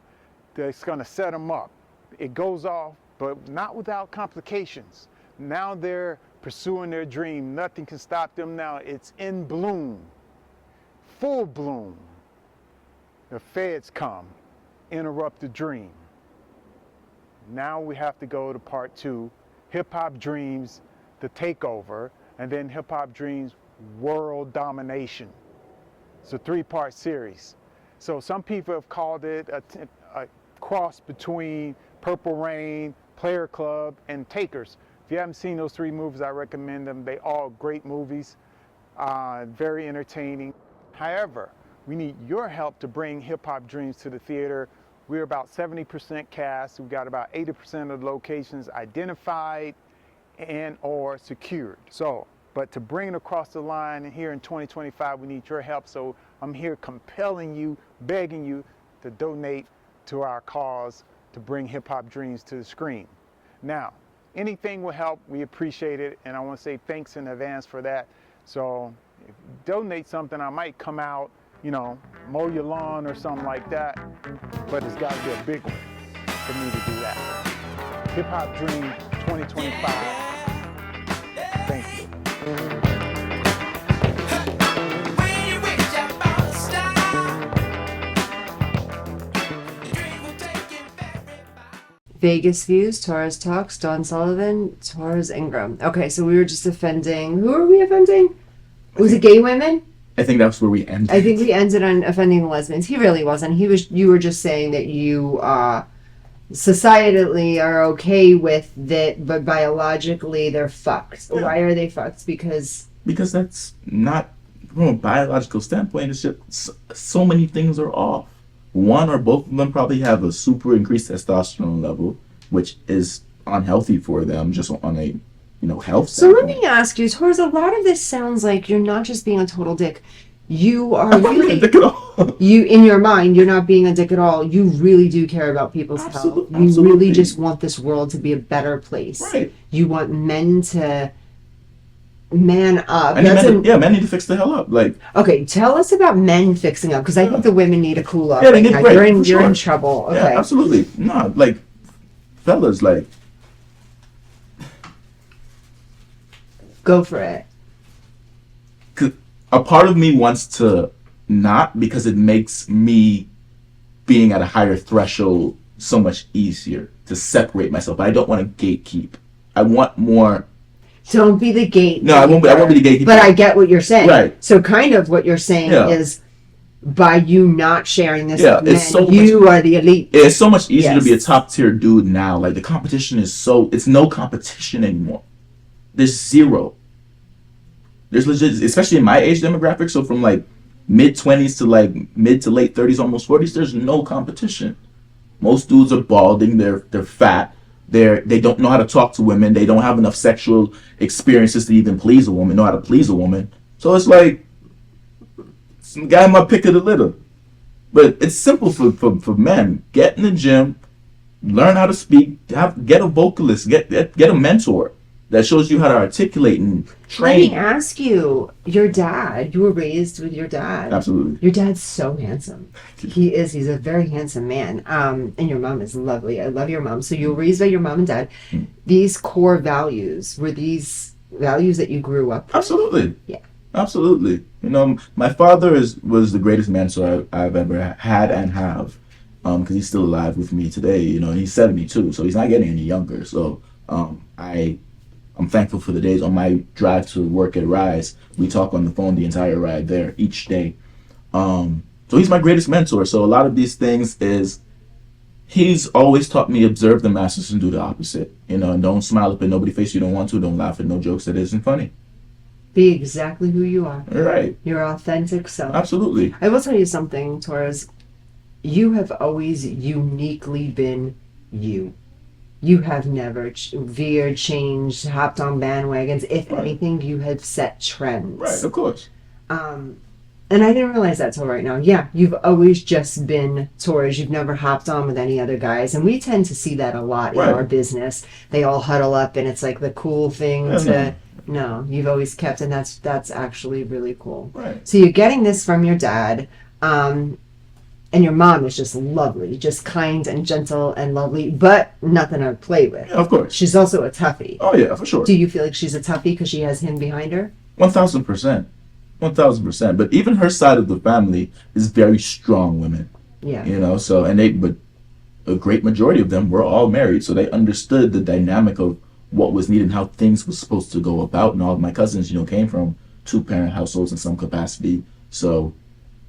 that's gonna set them up. It goes off, but not without complications. Now they're pursuing their dream. Nothing can stop them now. It's in bloom, full bloom. The feds come, interrupt the dream. Now we have to go to part 2, Hip Hop Dreams, the takeover, and then Hip Hop Dreams, world domination. It's a 3-part series. So some people have called it a cross between Purple Rain, Player Club, and Takers. If you haven't seen those 3 movies, I recommend them. They all great movies, very entertaining. However, we need your help to bring Hip Hop Dreams to the theater. We're about 70% cast. We've got about 80% of the locations identified and or secured. So, but to bring it across the line and here in 2025, we need your help. So I'm here compelling you, begging you to donate to our cause to bring Hip Hop Dreams to the screen. Now, anything will help. We appreciate it. And I want to say thanks in advance for that. So if you donate something, I might come out, you know, mow your lawn or something like that, but it's got to be a big one for me to do that. Hip Hop Dream 2025. Thank you. Vegas Views, Torres Talks, Dawn Sullivan, Torres Ingraham. Okay, so we were just offending. Who are we offending? Was it gay women? I think that's where we ended. I think we ended on offending the lesbians. He really wasn't. You were just saying that you societally are okay with that, but biologically they're fucked. Yeah. Why are they fucked? Because that's not, from a biological standpoint, it's just so many things are off. One or both of them probably have a super increased testosterone level, which is unhealthy for them, just on a health So standpoint. let me ask you, Torres, a lot of this sounds like you're not just being a total dick. You are I'm not being a really, dick at all. you, in your mind, you're not being a dick at all. You really do care about people's health. You Absolutely. really just want this world to be a better place. Right. You want men to man up. Men need to fix the hell up. Like, Okay, tell us about men fixing up, because I think the women need to cool up. Yeah, they right need now. break, You're in for sure. trouble. Okay. yeah, absolutely. No, like, fellas, like, Go for it. 'cause a part of me wants to not, because it makes me being at a higher threshold so much easier to separate myself. But I don't want to gatekeep. I want more. Don't be the gate. No, I won't be the gatekeeper. But I get what you're saying. Right. So kind of what you're saying Yeah. is, by you not sharing this Yeah, with men, it's so you are the elite. It's so much easier to be a Yes. top tier dude now. Like, the competition is it's no competition anymore. There's zero. There's legit, especially in my age demographic, so from like mid-20s to like mid to late 30s, almost 40s, there's no competition. Most dudes are balding, they're fat, they don't know how to talk to women, they don't have enough sexual experiences to even know how to please a woman. So it's like, some guy might pick of the litter. But it's simple for men. Get in the gym, learn how to speak, get a vocalist, get a mentor that shows you how to articulate and Let me train. ask you, your dad, you were raised with your dad. Absolutely. Your dad's so handsome. He's a very handsome man. And your mom is lovely. I love your mom. So you were raised by your mom and dad. These core values, were these values that you grew up with? Absolutely. Yeah. Absolutely. My father was the greatest mentor I've ever had and have, because he's still alive with me today. And he's 72, so he's not getting any younger. So I'm thankful for the days on my drive to work at Rise. We talk on the phone the entire ride there each day. So he's my greatest mentor. So a lot of these things he's always taught me, observe the masses and do the opposite. And don't smile up at nobody's face you don't want to. Don't laugh at no jokes that isn't funny. Be exactly who you are. Right. Your authentic self. Absolutely. I will tell you something, Torres. You have always uniquely been you. You have never veered, changed, hopped on bandwagons. If anything, you have set trends. Right, of course. And I didn't realize that till right now. Yeah, you've always just been Torres. You've never hopped on with any other guys. And we tend to see that a lot in our business. They all huddle up and it's like the cool thing to... No, you've always kept, and that's actually really cool. Right. So you're getting this from your dad, and your mom is just lovely, just kind and gentle and lovely, but nothing to play with. Yeah, of course. She's also a toughie. Oh, yeah, for sure. Do you feel like she's a toughie because she has him behind her? 1,000%. 1,000%. But even her side of the family is very strong women. Yeah. You know, so, but a great majority of them were all married, so they understood the dynamic of what was needed and how things were supposed to go about. And all of my cousins, came from two-parent households in some capacity. So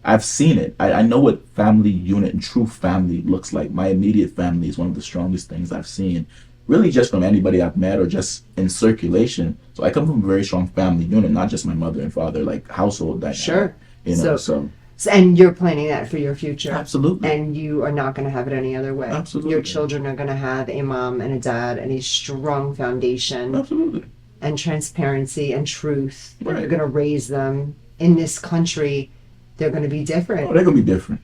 I've seen it. I know what family unit and true family looks like. My immediate family is one of the strongest things I've seen, really just from anybody I've met or just in circulation. So I come from a very strong family unit, not just my mother and father, like household dynamic. Sure. So and you're planning that for your future. Absolutely. And you are not going to have it any other way. Absolutely. Your children are going to have a mom and a dad and a strong foundation. Absolutely. And transparency and truth. Right. You're going to raise them in this country. They're going to be different. Oh, they're going to be different.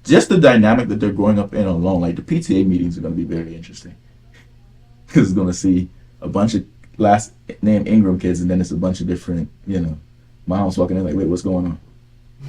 Just the dynamic that they're growing up in alone, like the PTA meetings are going to be very interesting. Because it's going to see a bunch of last name Ingram kids, and then it's a bunch of different, moms walking in like, wait, what's going on?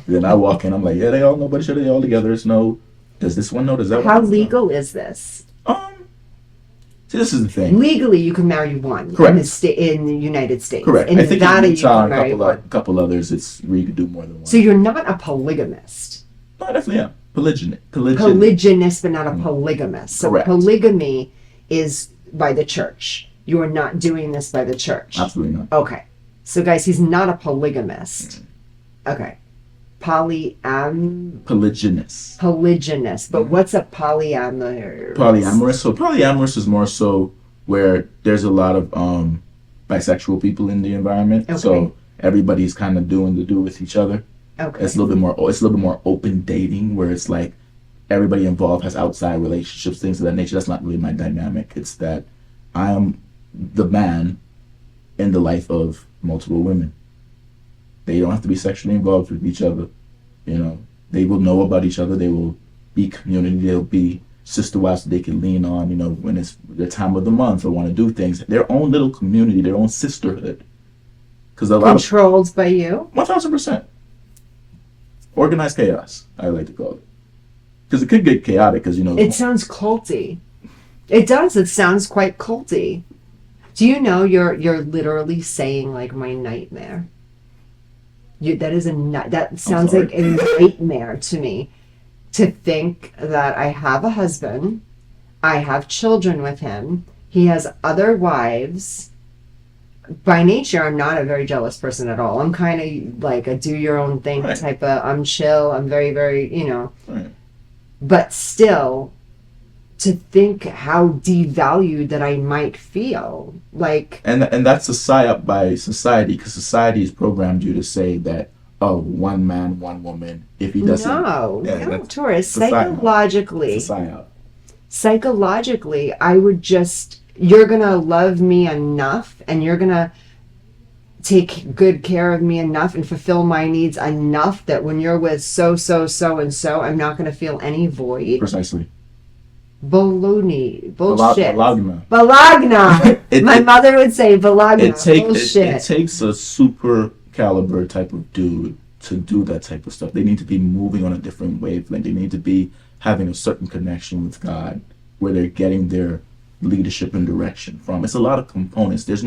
Then I walk in, I'm like, yeah, they all know, but sure, they all together. It's no, does this one know? Does that one know? How legal is this? See, this is the thing. Legally, you can marry one. Correct. In the United States. Correct. In I think Nevada, in Utah, you can marry one. a couple others, it's where you can do more than one. So you're not a polygamist. No, definitely, yeah. Polygynist, but not a polygamist. So Correct. polygamy is by the church. You are not doing this by the church. Absolutely not. Okay. So guys, he's not a polygamist. Okay. Polygynous. But what's a polyamorous? Polyamorous. So polyamorous is more so where there's a lot of bisexual people in the environment. Okay. So everybody's kind of doing the do with each other. Okay. It's a little bit more open dating, where it's like everybody involved has outside relationships, things of that nature. That's not really my dynamic. It's that I am the man in the life of multiple women. They don't have to be sexually involved with each other. They will know about each other. They will be community. They'll be sister wives that they can lean on, when it's their time of the month or want to do things. Their own little community, their own sisterhood. Because Controlled by you? 1,000%. Organized chaos, I like to call it. Because it could get chaotic, because, It sounds culty. It does. It sounds quite culty. Do you know you're literally saying, like, my nightmare? That sounds like a nightmare to me. To think that I have a husband, I have children with him, he has other wives. By nature, I'm not a very jealous person at all. I'm kind of like a do your own thing type of, I'm chill, I'm very, very, Right. But still, to think how devalued that I might feel. Like, and that's a psyop by society, because society has programmed you to say that, one man, one woman. If he doesn't, no, Torres. It's a Psychologically, I would just, you're gonna love me enough, and you're gonna take good care of me enough and fulfill my needs enough that when you're with so and so, I'm not gonna feel any void. Precisely. Baloney. Bullshit. Balagna. My mother would say balagna. Bullshit. It takes a super caliber type of dude to do that type of stuff. They need to be moving on a different wavelength. They need to be having a certain connection with God, where they're getting their leadership and direction from. It's a lot of components. There's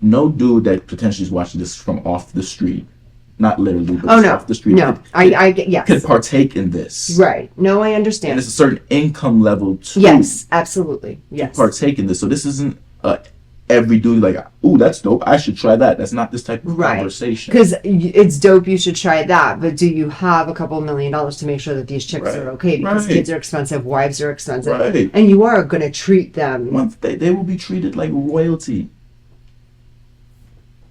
no dude that potentially is watching this from off the street. Not literally, but off the street. No, I get, yes. Could partake in this. Right. No, I understand. And it's a certain income level too. Yes, absolutely. Yes. To partake in this. So this isn't every dude like, ooh, that's dope, I should try that. That's not this type of conversation. Because it's dope, you should try that, but do you have a couple $1 million to make sure that these chicks are okay? Because kids are expensive, wives are expensive, and you are going to treat them. They will be treated like royalty.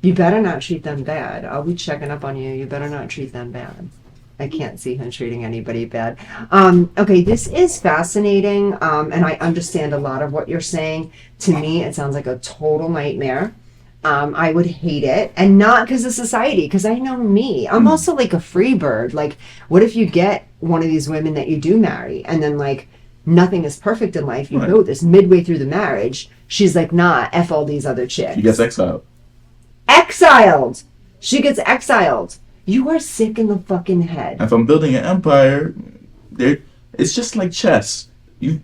You better not treat them bad. I'll be checking up on you. You better not treat them bad. I can't see him treating anybody bad. Okay, this is fascinating, and I understand a lot of what you're saying. To me, it sounds like a total nightmare. I would hate it, and not because of society, because I know me. I'm also like a free bird. Like, what if you get one of these women that you do marry, and then like nothing is perfect in life? You know this midway through the marriage, she's like, nah, F all these other chicks. She gets exiled. Exiled! She gets exiled. You are sick in the fucking head. If I'm building an empire, it's just like chess. I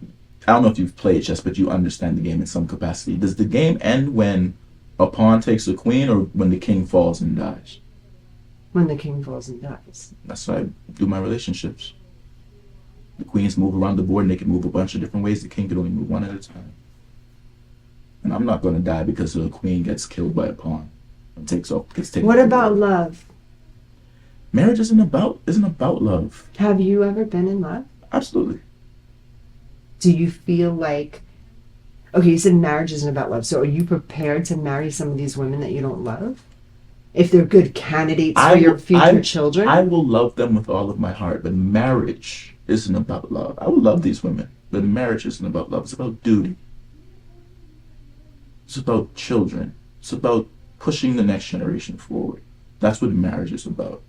don't know if you've played chess, but you understand the game in some capacity. Does the game end when a pawn takes a queen, or when the king falls and dies? When the king falls and dies. That's how I do my relationships. The queens move around the board, and they can move a bunch of different ways. The king can only move one at a time. And I'm not going to die because the queen gets killed by a pawn and gets taken. What about love? Marriage isn't about love. Have you ever been in love? Absolutely. Do you feel like, okay, you said marriage isn't about love, so are you prepared to marry some of these women that you don't love? If they're good candidates for your future children? I will love them with all of my heart, but marriage isn't about love. I will love these women, but marriage isn't about love. It's about duty. It's about children. It's about pushing the next generation forward. That's what marriage is about.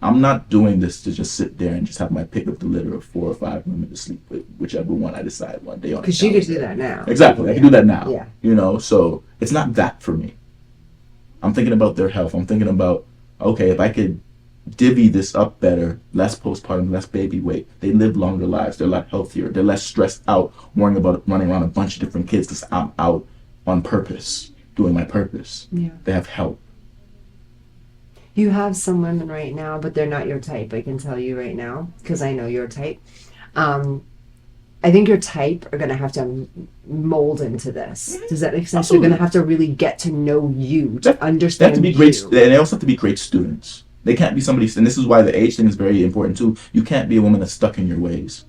I'm not doing this to just sit there and just have my pick of the litter of 4 or 5 women to sleep with, whichever one I decide one day on. Because you could do that now. Exactly. I can do that now. Yeah. You know, so it's not that for me. I'm thinking about their health. I'm thinking about, okay, if I could divvy this up better, less postpartum, less baby weight, they live longer lives. They're a lot healthier. They're less stressed out, worrying about running around a bunch of different kids because I'm out on purpose, doing my purpose. Yeah. They have help. You have some women right now, but they're not your type. I can tell you right now, because I know your type. I think your type are going to have to mold into this. Does that make sense? Absolutely. They're going to have to really get to know you, to understand They have to be great, and they also have to be great students. They can't be somebody, and this is why the age thing is very important too. You can't be a woman that's stuck in your ways.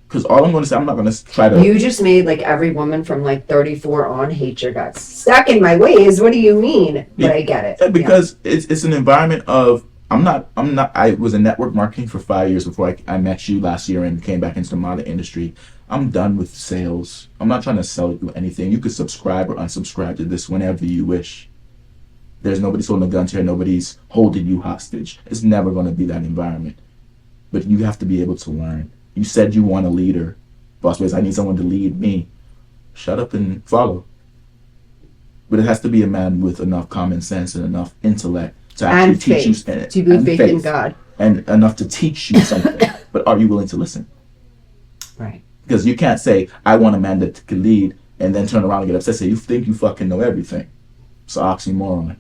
Because all I'm going to say, I'm not going to try to... You just made like every woman from like 34 on hate your guts. Stuck in my ways? What do you mean? But I get it. Yeah, because it's an environment of... I was in network marketing for 5 years before I met you last year and came back into the modeling industry. I'm done with sales. I'm not trying to sell you anything. You could subscribe or unsubscribe to this whenever you wish. There's nobody's holding a gun to your head. Nobody's holding you hostage. It's never going to be that environment. But you have to be able to learn. You said you want a leader. Boss Ways, I need someone to lead me. Shut up and follow. But it has to be a man with enough common sense and enough intellect to actually And teach faith. you. To believe faith in God. And enough to teach you something. But are you willing to listen? Right. Because you can't say, I want a man that can lead, and then turn around and get upset and say, you think you fucking know everything. It's an oxymoron.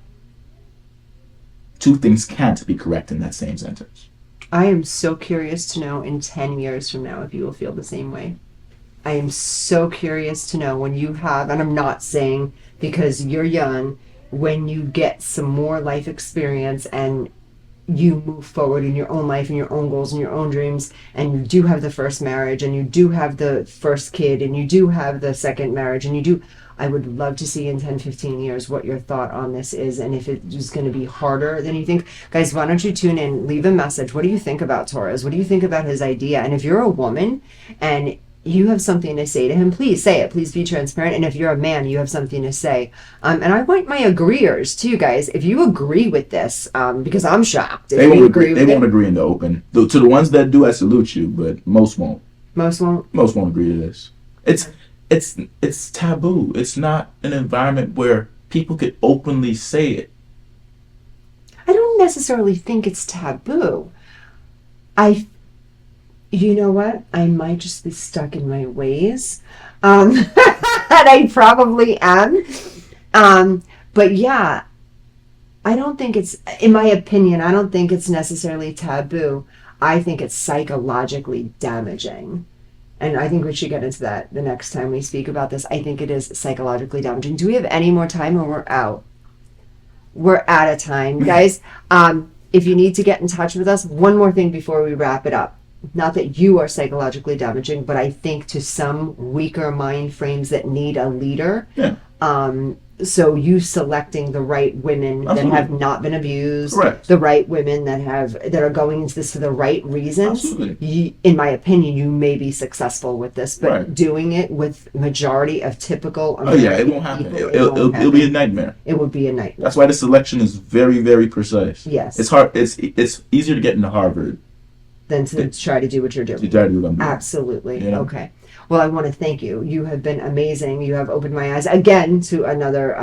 Two things can't be correct in that same sentence. I am so curious to know in 10 years from now if you will feel the same way. I am so curious to know when you have, and I'm not saying because you're young, when you get some more life experience and you move forward in your own life and your own goals and your own dreams, and you do have the first marriage and you do have the first kid and you do have the second marriage and you do, I would love to see in 10, 15 years what your thought on this is and if it is going to be harder than you think. Guys, why don't you tune in, leave a message. What do you think about Torres? What do you think about his idea? And if you're a woman and you have something to say to him, please say it. Please be transparent. And if you're a man, you have something to say. And I want my agreeers too, guys. If you agree with this, because I'm shocked. They won't agree. They won't agree in the open. To the ones that do, I salute you, but most won't. Most won't. Most won't agree to this. It's taboo. It's not an environment where people could openly say it. I don't necessarily think it's taboo. You know what? I might just be stuck in my ways. And I probably am. But yeah, I don't think it's, in my opinion, I don't think it's necessarily taboo. I think it's psychologically damaging. And I think we should get into that the next time we speak about this. I think it is psychologically damaging. Do we have any more time or we're out? We're out of time. Guys, if you need to get in touch with us, one more thing before we wrap it up. Not that you are psychologically damaging, but I think to some weaker mind frames that need a leader, So you selecting the right women Absolutely. that have not been abused, Correct. the right women that are going into this for the right reasons. Absolutely. In my opinion, you may be successful with this, but Right. doing it with majority of typical Oh yeah, it American won't happen. people, It'll be a nightmare. It would be a nightmare. That's why the selection is very, very precise. Yes. It's hard. It's easier to get into Harvard Than to try to do what you're doing. to try to do what I'm doing. Absolutely. You know? Okay. Well, I want to thank you. You have been amazing. You have opened my eyes again to another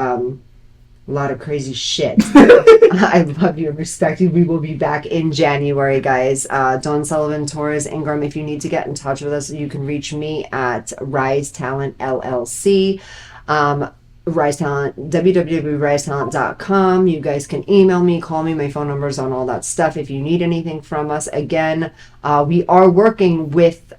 lot of crazy shit. I love you and respect you. We will be back in January, guys. Dawn Sullivan, Torres Ingraham. If you need to get in touch with us, you can reach me at Rise Talent LLC. Rise Talent, www.risetalent.com. You guys can email me, call me. My phone number is on all that stuff. If you need anything from us, again, we are working with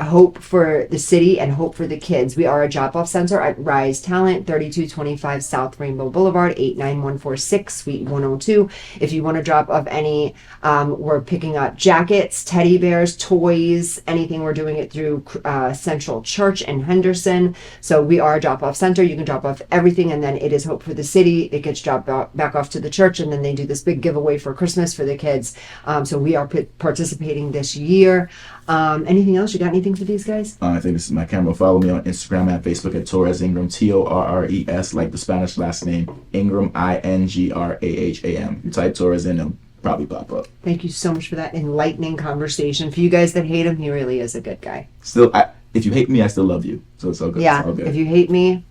Hope for the City and Hope for the Kids. We are a drop-off center at Rise Talent, 3225 South Rainbow Boulevard, 89146, Suite 102. If you want to drop off any, we're picking up jackets, teddy bears, toys, anything. We're doing it through Central Church in Henderson. So we are a drop-off center. You can drop off everything, and then it is Hope for the City. It gets dropped back off to the church, and then they do this big giveaway for Christmas for the kids. So we are participating this year. Anything else? You got anything for these guys? I think this is my camera. Follow me on Instagram and Facebook at Torres Ingraham, Torres, like the Spanish last name, Ingraham, Ingraham. You type Torres in, it'll probably pop up. Thank you so much for that enlightening conversation. For you guys that hate him, he really is a good guy. Still, if you hate me, I still love you. So it's all good. Yeah, It's all good. if you hate me,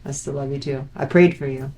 I still love you too. I prayed for you.